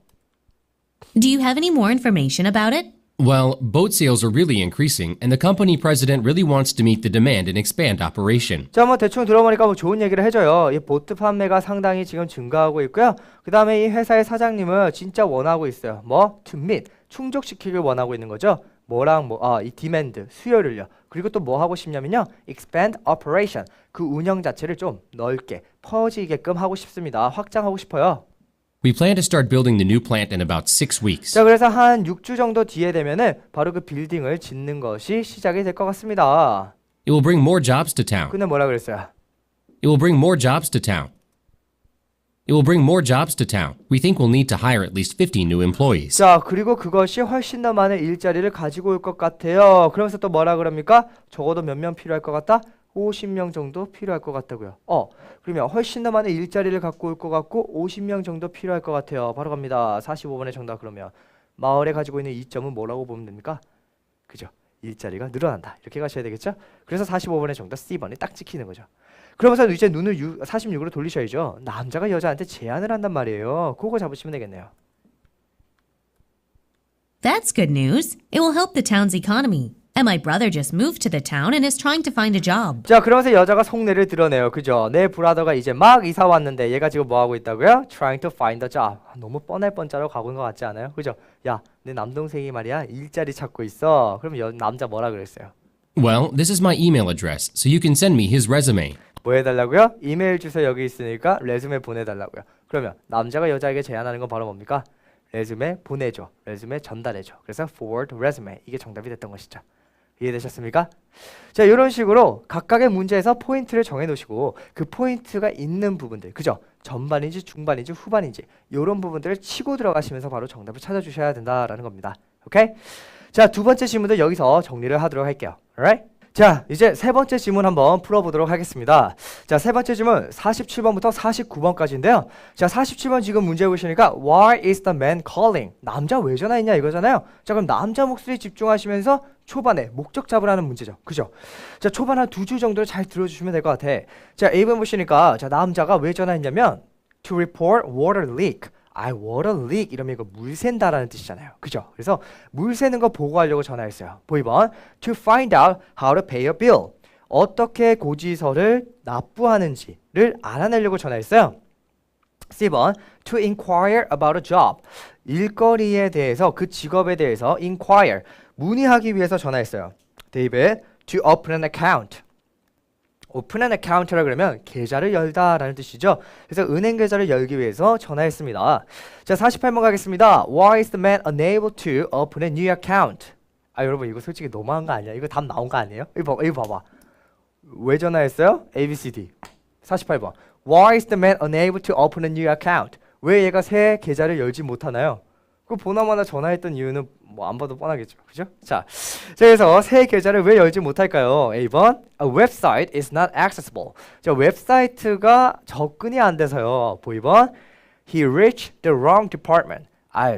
Do you have any more information about it? Well, boat sales are really increasing, and the company president really wants to meet the demand and expand operation. 자, 뭐 대충 들어보니까 뭐 좋은 얘기를 해줘요. 이 보트 판매가 상당히 지금 증가하고 있고요. 그 다음에 이 회사의 사장님은 진짜 원하고 있어요. 뭐? To meet. 충족시키길 원하고 있는 거죠. 이 디맨드, 수요를요. 그리고 또 뭐 하고 싶냐면요. expand operation. 그 운영 자체를 좀 넓게, 퍼지게끔 하고 싶습니다. 확장하고 싶어요. We plan to start building the new plant in about 6 weeks. 자, 그래서 한 6주 정도 뒤에 되면은 바로 그 빌딩을 짓는 것이 시작이 될 것 같습니다. It will bring more jobs to town. 근데 뭐라 그랬어요? It will bring more jobs to town. It will bring more jobs to town. We think we'll need to hire at least 50 new employees. 자, 그리고 그것이 훨씬 더 많은 일자리를 가지고 올 것 같아요. 그러면서 또 뭐라 그럽니까? 적어도 몇 명 필요할 것 같다? 50명 정도 필요할 것 같다고요. 그러면 훨씬 더 많은 일자리를 갖고 올 것 같고 50명 정도 필요할 것 같아요. 바로 갑니다. 45번의 정답. 그러면 마을에 가지고 있는 이점은 뭐라고 보면 됩니까? 그죠? 일자리가 늘어난다. 이렇게 가셔야 되겠죠? 그래서 45번의 정답 C번이 딱 찍히는 거죠. 그러면서 이제 눈을 46으로 돌리셔야죠. 남자가 여자한테 제안을 한단 말이에요. 그거 잡으시면 되겠네요. That's good news. It will help the town's economy. And my brother just moved to the town and is trying to find a job. 자, 그러면서 여자가 속내를 드러내요. 그죠? 내 브라더가 이제 막 이사 왔는데 얘가 지금 뭐 하고 있다고요? Trying to find a job. 너무 뻔할 뻔짜로 가고 있는 것 같지 않아요? 그죠? 야, 내 남동생이 말이야 일자리 찾고 있어. 그럼 남자 뭐라 그랬어요? Well, this is my email address, so you can send me his resume. 뭐 해달라고요? 이메일 주소 여기 있으니까 레즈메 보내달라고요. 그러면 남자가 여자에게 제안하는 건 바로 뭡니까? 레즈메 보내줘. 레즈메 전달해줘. 그래서 forward resume. 이게 정답이 됐던 것이죠. 이해되셨습니까? 자, 이런 식으로 각각의 문제에서 포인트를 정해놓으시고 그 포인트가 있는 부분들, 그죠? 전반인지 중반인지 후반인지 이런 부분들을 치고 들어가시면서 바로 정답을 찾아주셔야 된다라는 겁니다. 오케이? 자, 두 번째 질문도 여기서 정리를 하도록 할게요. alright? 자, 이제 세 번째 질문 한번 풀어보도록 하겠습니다. 자, 세 번째 질문 47번부터 49번까지인데요. 자, 47번 지금 문제 보시니까 Why is the man calling? 남자 왜 전화했냐 이거잖아요. 자, 그럼 남자 목소리 집중하시면서 초반에 목적 잡으라는 문제죠. 그죠? 자, 초반 한 2주 정도를 잘 들어주시면 될 것 같아. 자, A번 보시니까 자, 남자가 왜 전화했냐면 To report water leak. water leak 이러면 이거 물 샌다라는 뜻이잖아요. 그죠? 그래서 물 새는 거 보고하려고 전화했어요. 보이번 To find out how to pay a bill. 어떻게 고지서를 납부하는지를 알아내려고 전화했어요. C번 To inquire about a job. 일거리에 대해서 그 직업에 대해서 inquire. 문의하기 위해서 전화했어요. 데이빗 To open an account. 오픈 앤 어카운트라 그러면 계좌를 열다라는 뜻이죠. 그래서 은행 계좌를 열기 위해서 전화했습니다. 자, 48번 가겠습니다. Why is the man unable to open a new account? 여러분 이거 솔직히 너무한 거 아니야? 이거 답 나온 거 아니에요? 이거 봐봐. 왜 전화했어요? ABCD. 48번. Why is the man unable to open a new account? 왜 얘가 새 계좌를 열지 못하나요? 그 보나마나 전화했던 이유는 뭐 안 봐도 뻔하겠죠. 그죠? 자, 그래서 새 계좌를 왜 열지 못할까요? A번 A website is not accessible. 자, 웹사이트가 접근이 안 돼서요. B번 He reached the wrong department.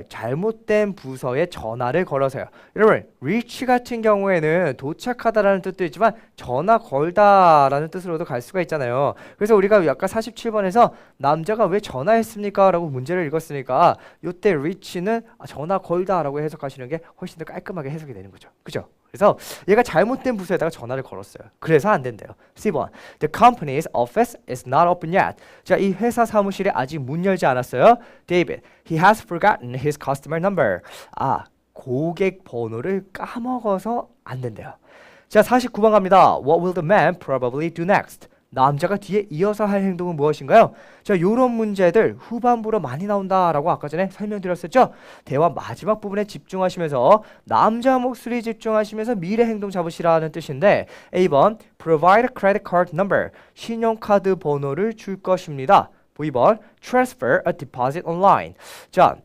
잘못된 부서에 전화를 걸어서요. 여러분, reach 같은 경우에는 도착하다라는 뜻도 있지만 전화 걸다라는 뜻으로도 갈 수가 있잖아요. 그래서 우리가 아까 47번에서 남자가 왜 전화했습니까? 라고 문제를 읽었으니까 이때 reach는 전화 걸다라고 해석하시는 게 훨씬 더 깔끔하게 해석이 되는 거죠. 그죠? 그래서 얘가 잘못된 부서에다가 전화를 걸었어요. 그래서 안 된대요. C번 The company's office is not open yet. 자, 이 회사 사무실이 아직 문 열지 않았어요. David, he has forgotten his customer number. 고객 번호를 까먹어서 안 된대요. 자, 49번 갑니다. What will the man probably do next? 남자가 뒤에 이어서 할 행동은 무엇인가요? 자, 요런 문제들 후반부로 많이 나온다라고 아까 전에 설명드렸었죠? 대화 마지막 부분에 집중하시면서 남자 목소리 집중하시면서 미래 행동 잡으시라는 뜻인데 A번 Provide a credit card number. 신용카드 번호를 줄 것입니다. B번 Transfer a deposit online. 자,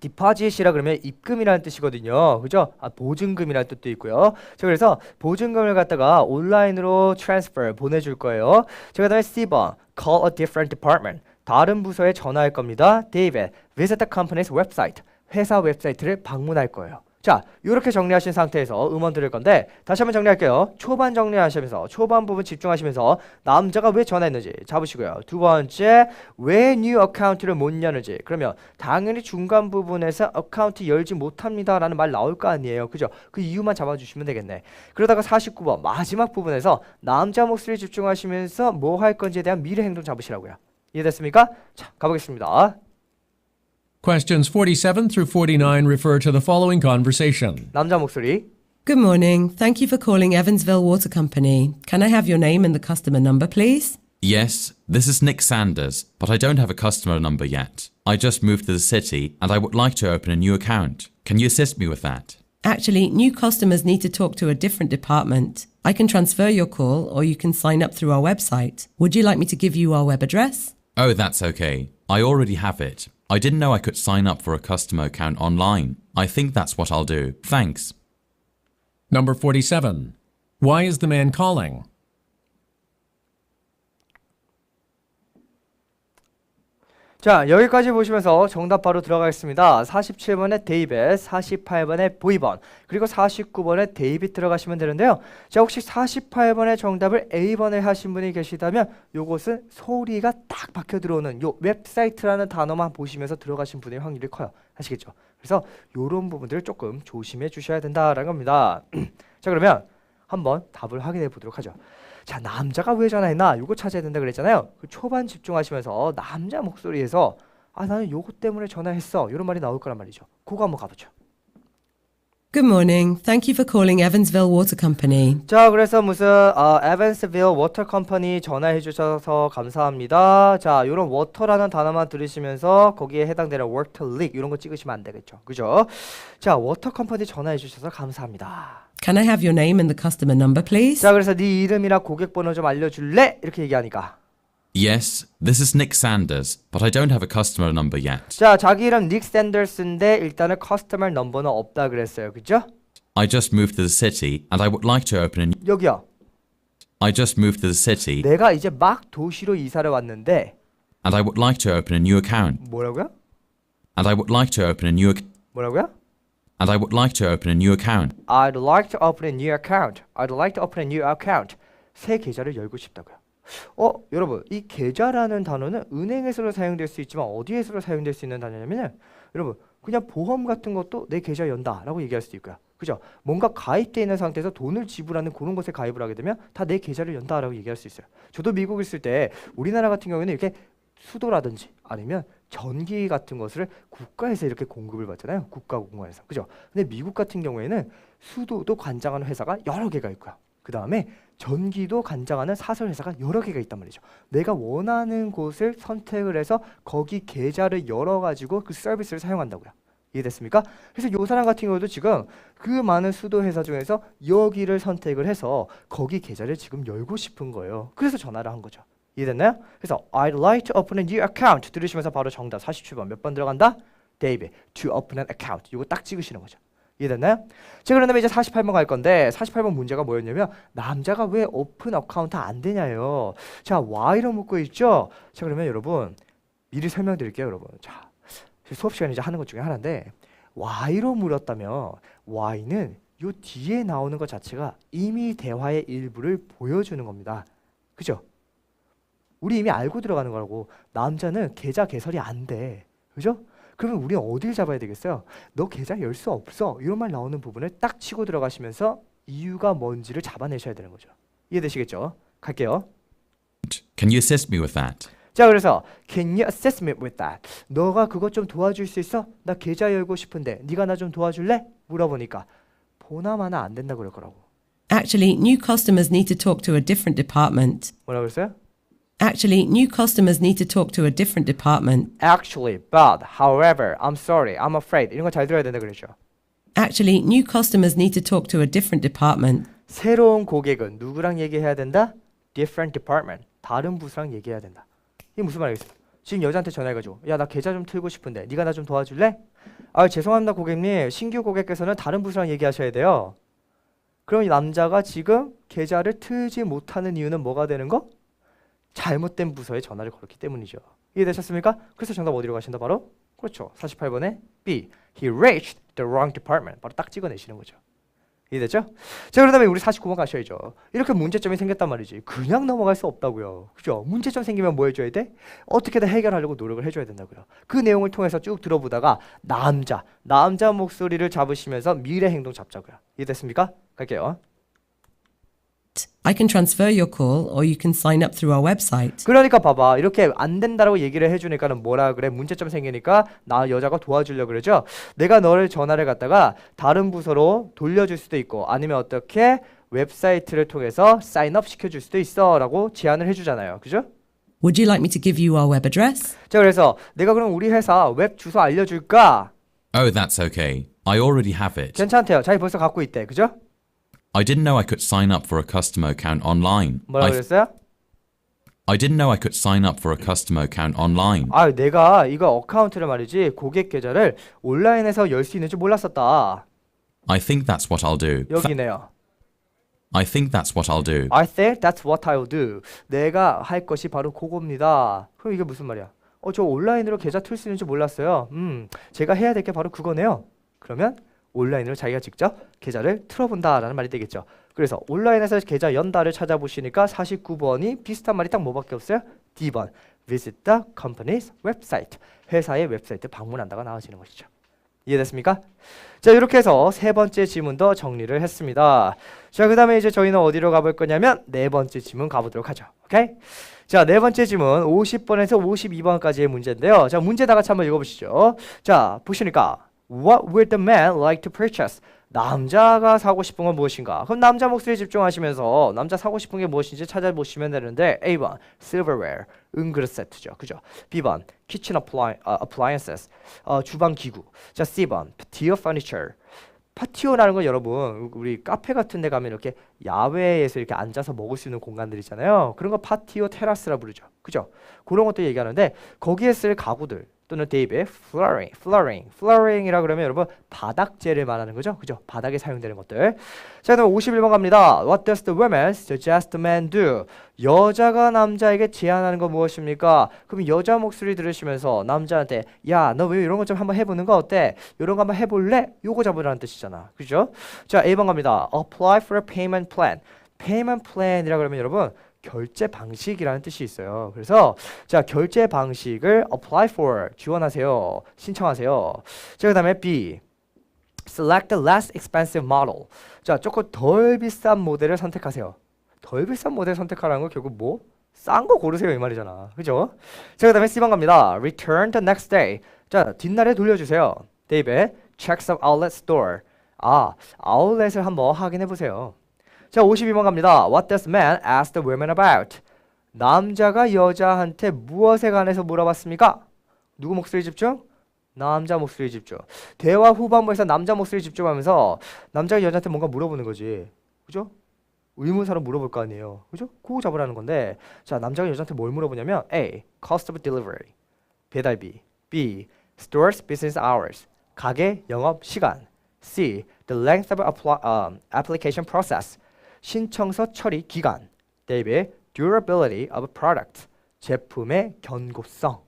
디파짓이라 그러면 입금이라는 뜻이거든요. 그죠? 보증금이라는 뜻도 있고요. 자, 그래서 보증금을 갖다가 온라인으로 트랜스퍼 보내줄 거예요. 자, 그다음에 C번 Call a different department. 다른 부서에 전화할 겁니다. David, visit the company's website. 회사 웹사이트를 방문할 거예요. 자, 이렇게 정리하신 상태에서 음원 들을 건데 다시 한번 정리할게요. 초반 정리하시면서 초반 부분 집중하시면서 남자가 왜 전화했는지 잡으시고요. 두 번째, 왜 뉴 어카운트를 못 여는지. 그러면 당연히 중간 부분에서 어카운트 열지 못합니다 라는 말 나올 거 아니에요. 그죠? 그 이유만 잡아주시면 되겠네. 그러다가 49번 마지막 부분에서 남자 목소리 집중하시면서 뭐 할 건지에 대한 미래 행동 잡으시라고요. 이해됐습니까? 자, 가보겠습니다. Questions 47 through 49 refer to the following conversation. 남자 목소리. Good morning. Thank you for calling Evansville Water Company. Can I have your name and the customer number, please? Yes, this is Nick Sanders, but I don't have a customer number yet. I just moved to the city and I would like to open a new account. Can you assist me with that? Actually, new customers need to talk to a different department. I can transfer your call or you can sign up through our website. Would you like me to give you our web address? Oh, that's okay. I already have it. I didn't know I could sign up for a customer account online. I think that's what I'll do. Thanks. Number 47. Why is the man calling? 자, 여기까지 보시면서 정답 바로 들어가겠습니다. 47번에 데이빗, 48번에 보이번, 그리고 49번에 데이빗 들어가시면 되는데요. 자, 혹시 48번의 정답을 A번에 하신 분이 계시다면 요것은 소리가 딱 박혀 들어오는 요 웹사이트라는 단어만 보시면서 들어가신 분의 확률이 커요. 아시겠죠? 그래서 요런 부분들을 조금 조심해 주셔야 된다라는 겁니다. 자, 그러면 한번 답을 확인해 보도록 하죠. 자, 남자가 왜 전화했나? 요거 찾아야 된다 그랬잖아요. 그 초반 집중하시면서 남자 목소리에서 나는 요거 때문에 전화했어. 이런 말이 나올 거란 말이죠. 그거 한번 가보죠. Good morning. Thank you for calling Evansville Water Company. 자, 그래서 무슨 에반스빌 워터 컴퍼니 전화해 주셔서 감사합니다. 자, 요런 워터라는 단어만 들으시면서 거기에 해당되는 워터 릭 이런 거 찍으시면 안 되겠죠. 그죠? 자, 워터 컴퍼니 전화해 주셔서 감사합니다. Can I have your name and the customer number, please? 자, 그래서 네 이름이나 고객 번호 좀 알려줄래? 이렇게 얘기하니까 Yes, this is Nick Sanders, but I don't have a customer number yet. 자, 자기 이름 닉 샌더스인데 일단은 커스터머 넘버는 없다 그랬어요. 그죠? I just moved to the city and I would like to open a new... 여기요. I just moved to the city 내가 이제 막 도시로 이사를 왔는데 and I would like to open a new account. 뭐라고요? And I would like to open a new... 뭐라고요? And I would like to open a new account. I'd like to open a new account. I'd like to open a new account. 새 계좌를 열고 싶다고요. 여러분, 이 계좌라는 단어는 은행에서도 사용될 수 있지만 어디에서도 사용될 수 있는 단어냐면은 여러분, 그냥 보험 같은 것도 내 계좌 연다라고 얘기할 수도 있고요. 그죠? 뭔가 가입되어 있는 상태에서 돈을 지불하는 그런 것에 가입을 하게 되면 다 내 계좌를 연다라고 얘기할 수 있어요. 저도 미국 있을 때 우리나라 같은 경우에는 이렇게 수도라든지 아니면 전기 같은 것을 국가에서 이렇게 공급을 받잖아요. 국가공무원에서. 그죠? 근데 미국 같은 경우에는 수도도 관장하는 회사가 여러 개가 있고요. 그 다음에 전기도 관장하는 사설 회사가 여러 개가 있단 말이죠. 내가 원하는 곳을 선택을 해서 거기 계좌를 열어가지고 그 서비스를 사용한다고요. 이해됐습니까? 그래서 이 사람 같은 경우도 지금 그 많은 수도 회사 중에서 여기를 선택을 해서 거기 계좌를 지금 열고 싶은 거예요. 그래서 전화를 한 거죠. 이해됐나요? 그래서 I'd like to open a new account 들으시면서 바로 정답 47번 몇 번 들어간다? Dave to open an account. 이거 딱 찍으시는 거죠. 이해됐나요? 자, 그런 다음에 이제 48번 갈 건데 48번 문제가 뭐였냐면 남자가 왜 오픈 어카운트 안 되냐요. 자, why로 묻고 있죠. 자, 그러면 여러분 미리 설명드릴게요, 여러분. 자, 수업 시간에 이제 하는 것 중에 하나인데 why로 물었다면 why는 요 뒤에 나오는 것 자체가 이미 대화의 일부를 보여주는 겁니다. 그죠? 우리 이미 알고 들어가는 거라고. 남자는 계좌 개설이 안 돼. 그죠? 그러면 우리는 어딜 잡아야 되겠어요? 너 계좌 열 수 없어. 이런 말 나오는 부분을 딱 치고 들어가시면서 이유가 뭔지를 잡아내셔야 되는 거죠. 이해되시겠죠? 갈게요. Can you assist me with that? 자, 그래서 Can you assist me with that? 너가 그것 좀 도와줄 수 있어? 나 계좌 열고 싶은데 네가 나 좀 도와줄래? 물어보니까 보나마나 안 된다 그럴 거라고. Actually, new customers need to talk to a different department. 뭐라고 그랬어요? Actually, new customers need to talk to a different department. Actually, but, however, I'm sorry, I'm afraid. 이런 거 잘 들어야 된다 그랬죠. Actually, new customers need to talk to a different department. 새로운 고객은 누구랑 얘기해야 된다? Different department. 다른 부서랑 얘기해야 된다. 이게 무슨 말이겠어요? 지금 여자한테 전화해가지고 야, 나 계좌 좀 틀고 싶은데 네가 나 좀 도와줄래? 아, 죄송합니다 고객님. 신규 고객께서는 다른 부서랑 얘기하셔야 돼요. 그럼 이 남자가 지금 계좌를 틀지 못하는 이유는 뭐가 되는 거? 잘못된 부서에 전화를 걸었기 때문이죠. 이해되셨습니까? 그래서 정답 어디로 가신다 바로? 그렇죠. 48번에 B. He reached the wrong department. 바로 딱 찍어내시는 거죠. 이해됐죠? 자, 그러다음에 우리 49번 가셔야죠. 이렇게 문제점이 생겼단 말이지. 그냥 넘어갈 수 없다고요. 그죠? 문제점 생기면 뭐 해줘야 돼? 어떻게든 해결하려고 노력을 해줘야 된다고요. 그 내용을 통해서 쭉 들어보다가 남자 목소리를 잡으시면서 미래 행동 잡자고요. 이해됐습니까? 갈게요. I can transfer your call or you can sign up through our website. 그러니까 봐봐. 이렇게 안 된다라고 얘기를 해주니까는 뭐라 그래? 문제점 생기니까 나 여자가 도와주려고 그러죠. 내가 너를 전화를 갖다가 다른 부서로 돌려줄 수도 있고 아니면 어떻게 웹사이트를 통해서 사인업 시켜줄 수도 있어 라고 제안을 해주잖아요. 그죠? Would you like me to give you our web address? 자, 그래서 내가 그럼 우리 회사 웹 주소 알려줄까? Oh, that's okay. I already have it. 괜찮대요. 자기 벌써 갖고 있대. 그죠? I didn't know I could sign up for a customer account online. 뭐라고 그랬어요? I didn't know I could sign up for a customer account online. 아, 내가 이거 어카운트를 말이지 고객 계좌를 온라인에서 열 수 있는 줄 몰랐었다. I think that's what I'll do. 여기네요. I think that's what I'll do. I think that's what I'll do. 내가 할 것이 바로 그겁니다. 그럼 이게 무슨 말이야? 저 온라인으로 계좌 틀 수 있는 줄 몰랐어요. 제가 해야 될 게 바로 그거네요. 그러면 온라인으로 자기가 직접 계좌를 틀어본다라는 말이 되겠죠. 그래서 온라인에서 계좌 연다를 찾아보시니까 49번이 비슷한 말이 딱 뭐밖에 없어요? D번 Visit the company's website. 회사의 웹사이트 방문한다가 나와지는 것이죠. 이해됐습니까? 자, 이렇게 해서 세 번째 지문도 정리를 했습니다. 자, 그 다음에 이제 저희는 어디로 가볼 거냐면 네 번째 지문 가보도록 하죠. 오케이? 자, 네 번째 지문 50번에서 52번까지의 문제인데요. 자, 문제 다 같이 한번 읽어보시죠. 자, 보시니까 What would the man like to purchase? 남자가 사고 싶은 건 무엇인가? 그럼 남자 목소리에 집중하시면서 남자 사고 싶은 게 무엇인지 찾아보시면 되는데 A번 silverware, 은그릇 세트죠. 그죠? B번 kitchen appliances, 주방 기구. 자, C번 patio furniture. 파티오라는 건 여러분 우리 카페 같은 데 가면 이렇게 야외에서 이렇게 앉아서 먹을 수 있는 공간들 있잖아요. 그런 거 파티오 테라스라 부르죠. 그죠? 그런 것도 얘기하는데 거기에 쓸 가구들 또는 데이브의 flooring이라 그러면 여러분 바닥재를 말하는 거죠. 그죠? 바닥에 사용되는 것들. 자, 그다음 51번 갑니다. What does the woman suggest the man do? 여자가 남자에게 제안하는 건 무엇입니까? 그럼 여자 목소리 들으시면서 남자한테 야, 너 왜 이런 거 좀 한번 해보는 거 어때? 이런 거 한번 해볼래? 요거 잡으라는 뜻이잖아. 그죠? 자, A번 갑니다. Apply for a payment plan. payment plan이라 그러면 여러분 결제 방식이라는 뜻이 있어요. 그래서 자, 결제 방식을 apply for 지원하세요. 신청하세요. 자, 그다음에 B select the less expensive model. 자, 조금 덜 비싼 모델을 선택하세요. 덜 비싼 모델 선택하라는 거 결국 뭐? 싼 거 고르세요 이 말이잖아. 그죠? 자, 그다음에 C번 갑니다. Return the next day. 자, 뒷날에 돌려주세요. 데이비드 check some outlet store. 아울렛을 한번 확인해 보세요. 자, 52번 갑니다. What does man ask the women about? 남자가 여자한테 무엇에 관해서 물어봤습니까? 누구 목소리 집중? 남자 목소리 집중. 대화 후반부에서 남자 목소리 집중하면서 남자가 여자한테 뭔가 물어보는 거지. 그죠? 의문사로 물어볼 거 아니에요. 그죠? 그거 잡으라는 건데 자, 남자가 여자한테 뭘 물어보냐면 A. Cost of delivery. 배달비. B. Store's business hours. 가게 영업 시간. C. The length of application process. 신청서 처리 기간. David. Durability of product. 제품의 견고성.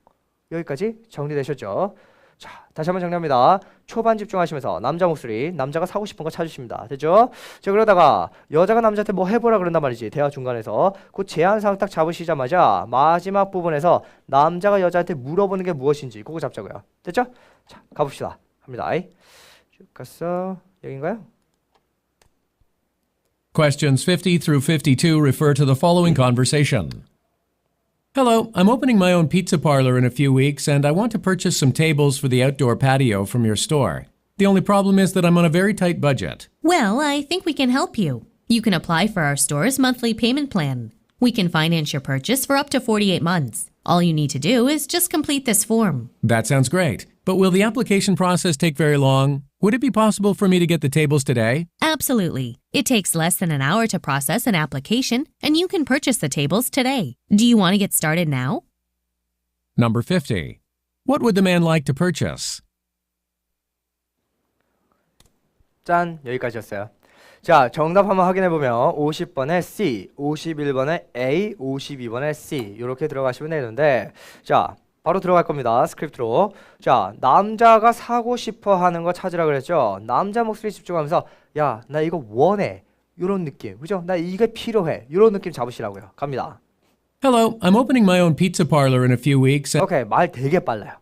여기까지 정리되셨죠? 자, 다시 한번 정리합니다. 초반 집중하시면서 남자 목소리, 남자가 사고 싶은 거 찾으십니다. 됐죠? 자, 그러다가 여자가 남자한테 뭐 해보라 그런단 말이지. 대화 중간에서 그 제한사항 딱 잡으시자마자 마지막 부분에서 남자가 여자한테 물어보는 게 무엇인지 그거 잡자고요. 됐죠? 자, 가봅시다. 갑니다. 쭉 갔어. 여긴가요? Questions 50 through 52 refer to the following conversation. Hello, I'm opening my own pizza parlor in a few weeks, and I want to purchase some tables for the outdoor patio from your store. The only problem is that I'm on a very tight budget. Well, I think we can help you. You can apply for our store's monthly payment plan. We can finance your purchase for up to 48 months. All you need to do is just complete this form. That sounds great. But will the application process take very long? Would it be possible for me to get the tables today? Absolutely. It takes less than an hour to process an application, and you can purchase the tables today. Do you want to get started now? Number 50. What would the man like to purchase? 짠, 여기까지였어요. 자, 정답 한번 확인해보면 50번에 C, 51번에 A, 52번에 C 이렇게 들어가시면 되는데, 자, 바로 들어갈 겁니다. 스크립트로. 자, 남자가 사고 싶어 하는 거 찾으라 그랬죠. 남자 목소리 집중하면서 야, 나 이거 원해. 이런 느낌. 그죠? 나 이게 필요해. 이런 느낌 잡으시라고요. 갑니다. Hello, I'm opening my own pizza parlor in a few weeks. 오케이, 말 되게 빨라요.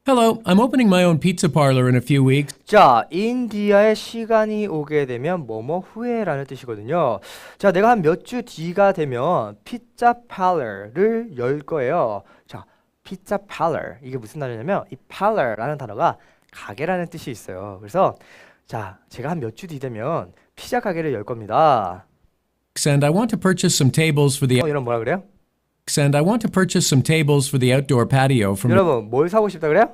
Hello, I'm opening my own pizza parlor in a few weeks. 자, 인디아의 시간이 오게 되면 뭐뭐 후에라는 뜻이거든요. 자, 내가 한 몇 주 뒤가 되면 피자 팔러를 열 거예요. 자, 피자 팔러 이게 무슨 단어냐면 이 팔러라는 단어가 가게라는 뜻이 있어요. 그래서 자, 제가 한 몇 주 뒤 되면 피자 가게를 열 겁니다. And I want to purchase some tables for the 이런 뭐라 그래요? and I want to purchase some tables for the outdoor patio from 여러분, 뭘 사고 싶다 그래요?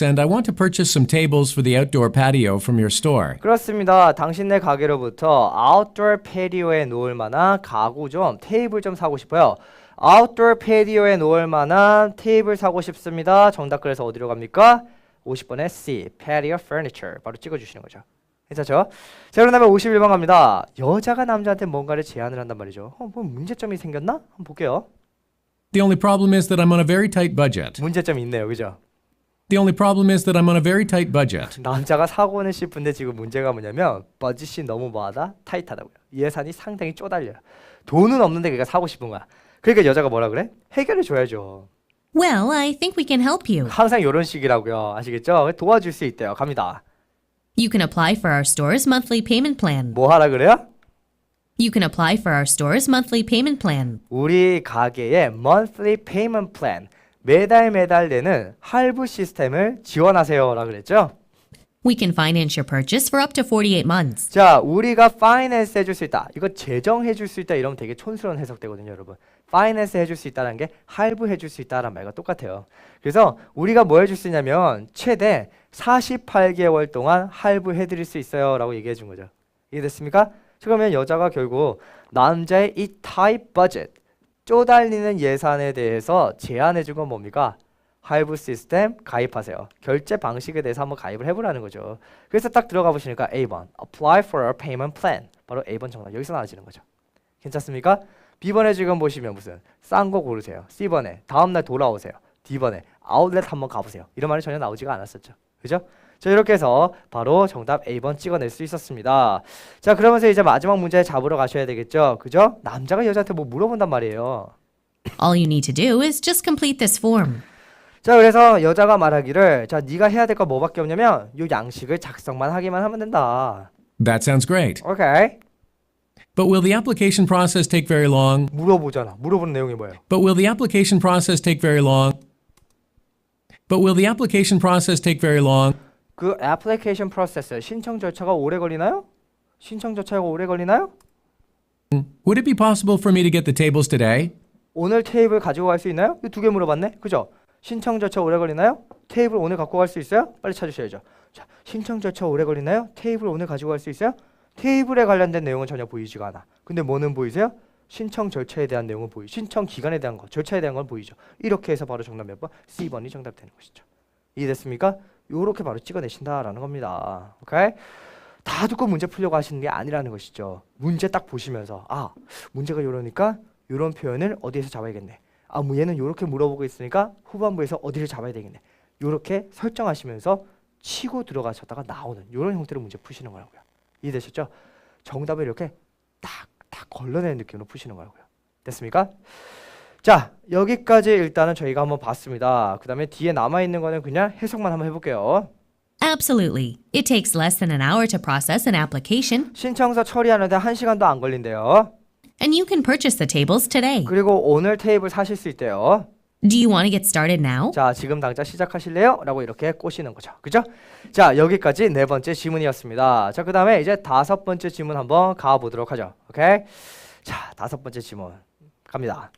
and I want to purchase some tables for the outdoor patio from your store. 그렇습니다. 당신네 가게로부터 아웃도어 패디오에 놓을 만한 가구 좀, 테이블 좀 사고 싶어요. 아웃도어 패디오에 놓을 만한 테이블 사고 싶습니다. 정답 그래서 어디로 갑니까? 50번에 C, patio furniture. 바로 찍어주시는 거죠. 괜찮죠? 자, 그럼 다음에 51번 갑니다. 여자가 남자한테 뭔가를 제안을 한단 말이죠. 뭐 문제점이 생겼나? 한번 볼게요. The only problem is that I'm on a very tight budget. 문제점이 있네요. 그죠? The only problem is that I'm on a very tight budget. 남자가 사고는 싶은데 지금 문제가 뭐냐면 버짓이 너무 뭐하다? 타이트하다고요. 예산이 상당히 쪼달려요. 돈은 없는데 걔가 사고 싶은 거야. 그러니까 여자가 뭐라 그래? 해결해 줘야죠. Well, I think we can help you. 항상 이런 식이라고요. 아시겠죠? 도와줄 수 있대요. 갑니다. You can apply for our store's monthly payment plan. 뭐 하라 그래요? You can apply for our store's monthly payment plan. 우리 가게의 monthly payment plan, 매달 내는 할부 시스템을 지원하세요라고 그랬죠? We can finance your purchase for up to 48 months. 자, 우리가 파이낸스 해줄 수 있다. 이거 재정해 줄 수 있다 이러면 되게 촌스러운 해석되거든요, 여러분. 파이낸스 해줄 수 있다는 게 할부 해줄 수 있다라는 말과 똑같아요. 그래서 우리가 뭐 해줄 수 있냐면 최대 48개월 동안 할부 해드릴 수 있어요 라고 얘기해 준 거죠. 이해됐습니까? 그러면 여자가 결국 남자의 이 타입 버젯, 쪼달리는 예산에 대해서 제안해 준 건 뭡니까? 할부 시스템 가입하세요. 결제 방식에 대해서 한번 가입을 해보라는 거죠. 그래서 딱 들어가 보시니까 A번 Apply for a payment plan. 바로 A번 정답 여기서 나와지는 거죠. 괜찮습니까? B번에 지금 보시면 무슨 싼 거 고르세요. C번에 다음날 돌아오세요. D번에 아웃렛 한번 가보세요. 이런 말이 전혀 나오지가 않았었죠. 그죠? 자, 이렇게 해서 바로 정답 A번 찍어낼 수 있었습니다. 자, 그러면서 이제 마지막 문제 잡으러 가셔야 되겠죠. 그죠? 남자가 여자한테 뭐 물어본단 말이에요. All you need to do is just complete this form. 자, 그래서 여자가 말하기를 자, 네가 해야 될 거 뭐밖에 없냐면 요 양식을 작성만 하기만 하면 된다. That sounds great. 오케이. But will the application process take very long? 물어보잖아. 물어보는 내용이 뭐예요? But will the application process take very long? But will the application process take very long? 그 애플리케이션 프로세스 신청 절차가 오래 걸리나요? 신청 절차가 오래 걸리나요? Would it be possible for me to get the tables today? 오늘 테이블 가지고 갈 수 있나요? 이 두 개 물어봤네. 그죠? 신청 절차 오래 걸리나요? 테이블 오늘 갖고 갈 수 있어요? 빨리 찾으셔야죠. 자, 신청 절차 오래 걸리나요? 테이블 오늘 가지고 갈 수 있어요? 테이블에 관련된 내용은 전혀 보이지가 않아. 근데 뭐는 보이세요? 신청 절차에 대한 내용은 보이죠. 신청 기간에 대한 거, 절차에 대한 건 보이죠. 이렇게 해서 바로 정답 몇 번? C번이 정답 되는 것이죠. 이해됐습니까? 요렇게 바로 찍어내신다라는 겁니다. 오케이? 다 듣고 문제 풀려고 하시는 게 아니라는 것이죠. 문제 딱 보시면서 문제가 요러니까 요런 표현을 어디에서 잡아야겠네. 뭐 얘는 요렇게 물어보고 있으니까 후반부에서 어디를 잡아야 되겠네. 요렇게 설정하시면서 치고 들어가셨다가 나오는 요런 형태로 문제 푸시는 거라고요. 이해되셨죠? 정답을 이렇게 딱 걸러내는 느낌으로 푸시는 거라고요. 됐습니까? 자, 여기까지 일단은 저희가 한번 봤습니다. 그 다음에 뒤에 남아있는 거는 그냥 해석만 한번 해볼게요. Absolutely. It takes less than an hour to process an application, 신청서 처리하는데 1시간도 안 걸린대요. and you can purchase the tables today. 그리고 오늘 테이블 사실 수 있대요. Do you want to get started now? 자, 지금 당장 시작하실래요? 라고 이렇게 꼬시는 거죠. 그죠? 자, 여기까지 네 번째 지문이었습니다. 자, 그 다음에 이제 다섯 번째 지문 한번 가보도록 하죠. 오케이? 자, 다섯 번째 지문 갑니다.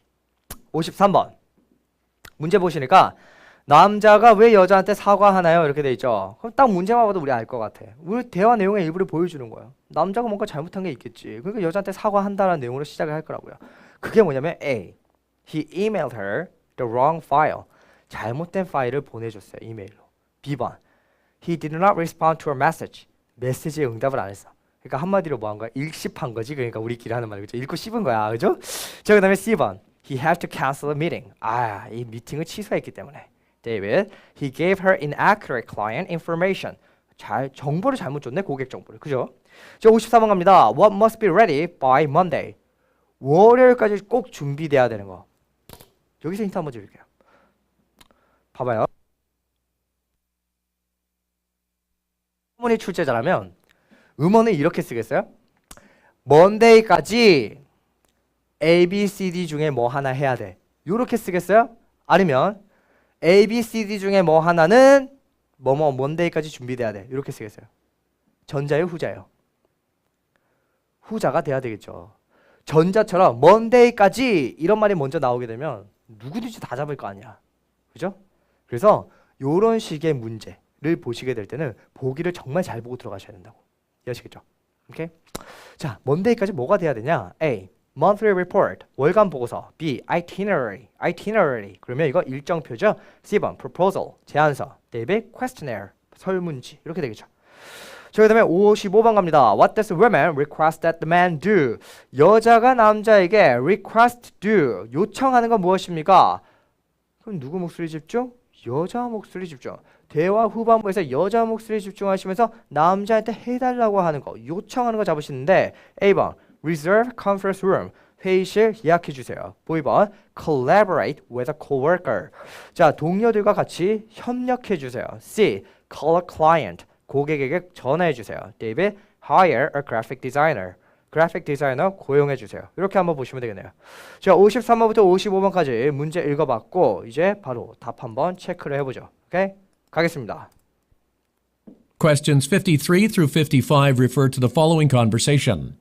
53번 문제 보시니까 남자가 왜 여자한테 사과하나요? 이렇게 돼 있죠. 그럼 딱 문제만 봐도 우리 알 것 같아. 우리 대화 내용의 일부를 보여주는 거예요. 남자가 뭔가 잘못한 게 있겠지. 그러니까 여자한테 사과한다는 내용으로 시작을 할 거라고요. 그게 뭐냐면 A. He emailed her the wrong file. 잘못된 파일을 보내줬어요. 이메일로. B번. He did not respond to her message. 메시지에 응답을 안 했어. 그러니까 한마디로 뭐 한 거야? 읽씹한 거지. 그러니까 우리끼리 하는 말 그죠? 읽고 씹은 거야. 그죠? 자, 그 다음에 C번. He had to cancel a meeting. 이 미팅을 취소했기 때문에. David, he gave her inaccurate client information. 정보를 잘못 줬네, 고객 정보를. 그죠? 자, 54번 갑니다. What must be ready by Monday? 월요일까지 꼭 준비돼야 되는 거. 여기서 힌트 한번 드릴게요. 봐봐요. 음원이 출제자라면 음원을 이렇게 쓰겠어요? Monday까지 A, B, C, D 중에 뭐 하나 해야 돼. 요렇게 쓰겠어요? 아니면 A, B, C, D 중에 뭐 하나는 Monday까지 준비돼야 돼. 이렇게 쓰겠어요. 전자예요, 후자예요? 후자가 돼야 되겠죠. 전자처럼 Monday까지 이런 말이 먼저 나오게 되면 누구든지 다 잡을 거 아니야. 그죠? 그래서 요런 식의 문제를 보시게 될 때는 보기를 정말 잘 보고 들어가셔야 된다고. 이해하시겠죠? 오케이? 자, Monday까지 뭐가 돼야 되냐? A. monthly report, 월간 보고서. B. itinerary. 그러면 이거 일정표죠. C번 proposal, 제안서. David, questionnaire, 설문지. 이렇게 되겠죠. 자, 그 다음에 55번 갑니다. What does women request that the man do? 여자가 남자에게 request do, 요청하는 건 무엇입니까? 그럼 누구 목소리 집중? 여자 목소리 집중. 대화 후반부에서 여자 목소리 집중하시면서 남자한테 해달라고 하는 거, 요청하는 거 잡으시는데 A번 reserve conference room, 회의실 예약해 주세요. B번 collaborate with a coworker. 자, 동료들과 같이 협력해 주세요. C. call a client, 고객에게 전화해 주세요. David, hire a graphic designer. 그래픽 디자이너 고용해 주세요. 이렇게 한번 보시면 되겠네요. 자, 53번부터 55번까지 문제 읽어봤고 이제 바로 답 한번 체크를 해보죠. 오케이? 가겠습니다. Questions 53 through 55 refer to the following conversation.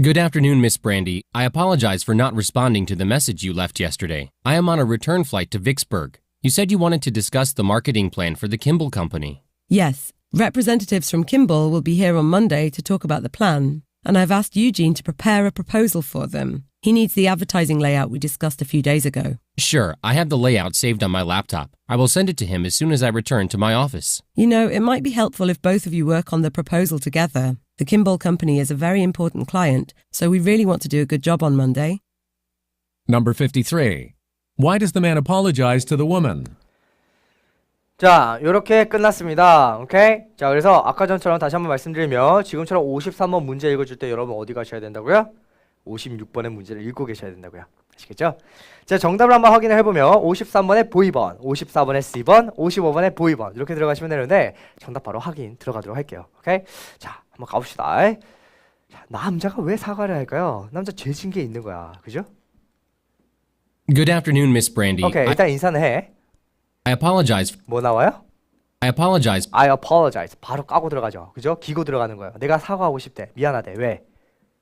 Good afternoon, Miss Brandy. I apologize for not responding to the message you left yesterday. I am on a return flight to Vicksburg. You said you wanted to discuss the marketing plan for the Kimball Company. Yes, representatives from Kimball will be here on Monday to talk about the plan, and I've asked Eugene to prepare a proposal for them. He needs the advertising layout we discussed a few days ago. Sure, I have the layout saved on my laptop. I will send it to him as soon as I return to my office. You know, it might be helpful if both of you work on the proposal together. The Kimball Company is a very important client, so we really want to do a good job on Monday. Number 53. Why does the man apologize to the woman? 자, 요렇게 끝났습니다. 오케이? 자, 그래서 아까 전처럼 다시 한번 말씀드리면 지금처럼 53번 문제 읽어줄 때 여러분 어디 가셔야 된다고요? 56번의 문제를 읽고 계셔야 된다고요. 아시겠죠? 자, 정답을 한번 확인을 해보면 53번에 보이번, 54번에 C번, 55번에 보이번 이렇게 들어가시면 되는데 정답 바로 확인 들어가도록 할게요. 오케이? 자, 한번 가봅시다. 자, 남자가 왜 사과를 할까요? 남자 죄진 게 있는 거야. 그죠? Good afternoon, Miss Brandy. 오케이, 일단 인사는 해. I apologize. 뭐 나와요? I apologize. I apologize. 바로 까고 들어가죠. 그죠? 기고 들어가는 거예요. 내가 사과하고 싶대. 미안하대. 왜?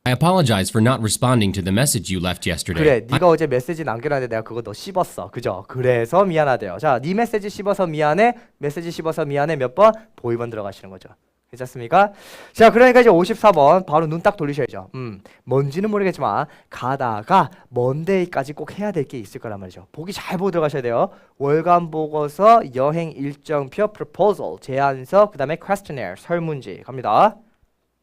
I apologize for not responding to the message you left yesterday. 그래, 네가 어제 메시지 남겨놨는데 내가 그거 너 씹었어. 그죠? 그래서 미안하대요. 자, 네 메시지 씹어서 미안해. 메시지 씹어서 미안해. 몇 번? 보이번 들어가시는 거죠. 괜찮습니까? 자, 그러니까 이제 54번 바로 눈 딱 돌리셔야죠. 뭔지는 모르겠지만 가다가 먼데이까지 꼭 해야 될 게 있을 거란 말이죠. 보기 잘 보고 들어가셔야 돼요. 월간 보고서, 여행 일정표, proposal, 제안서, 그 다음에 questionnaire, 설문지 갑니다.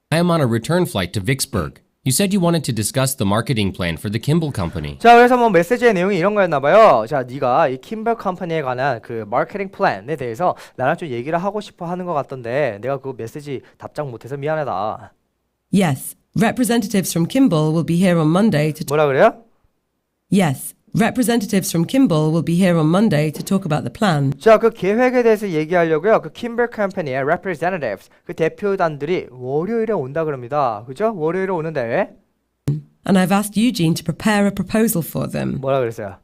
I am on a return flight to Vicksburg. You said you wanted to discuss the marketing plan for the Kimball Company. 자, 그래서 뭐 메시지의 내용이 이런 거였나 봐요. 자, 네가 이 킴벌 컴퍼니에 관한 그 마케팅 플랜에 대해서 나랑 좀 얘기를 하고 싶어 하는 것 같던데 내가 그 메시지 답장 못해서 미안하다. Yes, representatives from Kimball will be here on Monday to 뭐라 그래요? Yes, representatives from Kimball will be here on Monday to talk about the plan. 자, 그 계획에 대해서 얘기하려고요. 그 킴벌 컴퍼니의 representatives, 그 대표단들이 월요일에 온다 그럽니다. 그죠? 월요일에 오는데 And I've asked Eugene to prepare a proposal for them. 뭐라 그랬어요?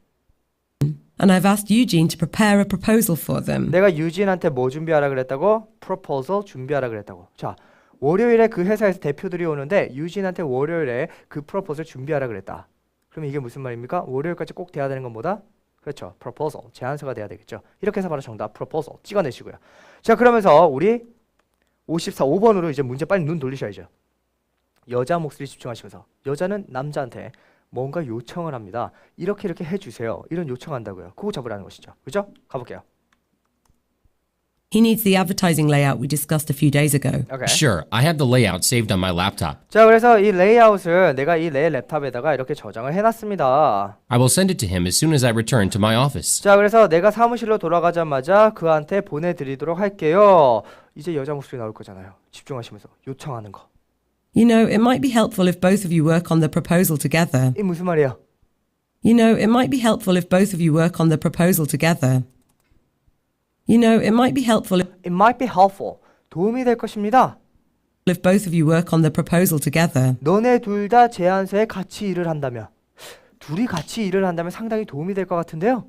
And I've asked Eugene to prepare a proposal for them. 내가 유진한테 뭐 준비하라 그랬다고? proposal 준비하라 그랬다고. 자, 월요일에 그 회사에서 대표들이 오는데 유진한테 월요일에 그 proposal 준비하라 그랬다. 그럼 이게 무슨 말입니까? 월요일까지 꼭 돼야 되는 건 뭐다? 그렇죠. proposal, 제안서가 돼야 되겠죠. 이렇게 해서 바로 정답 proposal 찍어내시고요. 자, 그러면서 우리 5번으로 이제 문제 빨리 눈 돌리셔야죠. 여자 목소리 집중하시면서 여자는 남자한테 뭔가 요청을 합니다. 이렇게 해주세요. 이런 요청한다고요. 그거 잡으라는 것이죠. 그죠? 가볼게요. He needs the advertising layout we discussed a few days ago. 오케이. Sure, I have the layout saved on my laptop. 자, 그래서 이 레이아웃을 내가 이 내 랩탑에다가 이렇게 저장을 해놨습니다. I will send it to him as soon as I return to my office. 자, 그래서 내가 사무실로 돌아가자마자 그한테 보내드리도록 할게요. 이제 여자 목소리 나올 거잖아요. 집중하시면서 요청하는 거. You know, it might be helpful if both of you work on the proposal together. 이 무슨 말이에요? You know, it might be helpful if both of you work on the proposal together. You know, it might be helpful It might be helpful. 도움이 될 것입니다. if both of you work on the proposal together. 너네 둘 다 제안서에 같이 일을 한다면 둘이 같이 일을 한다면 상당히 도움이 될 것 같은데요.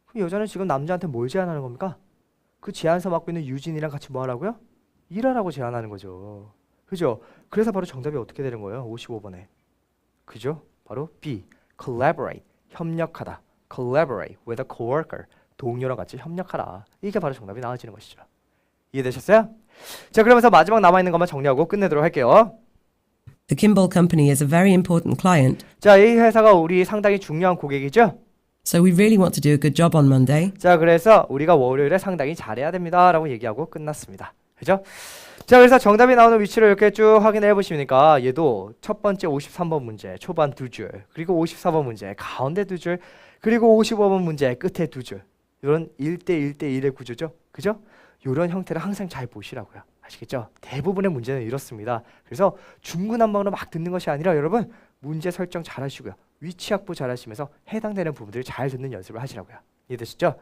그 여자는 지금 남자한테 뭘 제안하는 겁니까? 그 제안서 맡고 있는 유진이랑 같이 뭐 하라고요? 일하라고 제안하는 거죠. 그죠? 그래서 바로 정답이 어떻게 되는 거예요? 55번에. 그죠? 바로 B. Collaborate. 협력하다. Collaborate with a coworker. 동료랑 같이 협력하라. 이게 바로 정답이 나와지는 것이죠. 이해되셨어요? 자, 그러면서 마지막 남아있는 것만 정리하고 끝내도록 할게요. The Kimball Company is a very important client, 자, 이 회사가 우리 상당히 중요한 고객이죠? so we really want to do a good job on Monday. 자, 그래서 우리가 월요일에 상당히 잘해야 됩니다 라고 얘기하고 끝났습니다. 그죠? 자, 그래서 정답이 나오는 위치를 이렇게 쭉 확인해 보시니까 얘도 첫 번째 53번 문제 초반 두 줄, 그리고 54번 문제 가운데 두 줄, 그리고 55번 문제 끝에 두 줄, 이런 1대1대1의 구조죠. 그죠? 이런 형태를 항상 잘 보시라고요. 아시겠죠? 대부분의 문제는 이렇습니다. 그래서 중구난방으로 막 듣는 것이 아니라 여러분 문제 설정 잘 하시고요. 위치 확보 잘 하시면서 해당되는 부분들을 잘 듣는 연습을 하시라고요. 이해되시죠?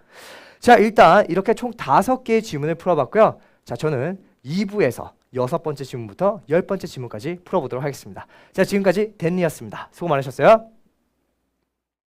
자, 일단 이렇게 총 5개의 지문을 풀어봤고요. 자, 저는 2부에서 6번째 지문부터 10번째 지문까지 풀어보도록 하겠습니다. 자, 지금까지 댄니였습니다. 수고 많으셨어요.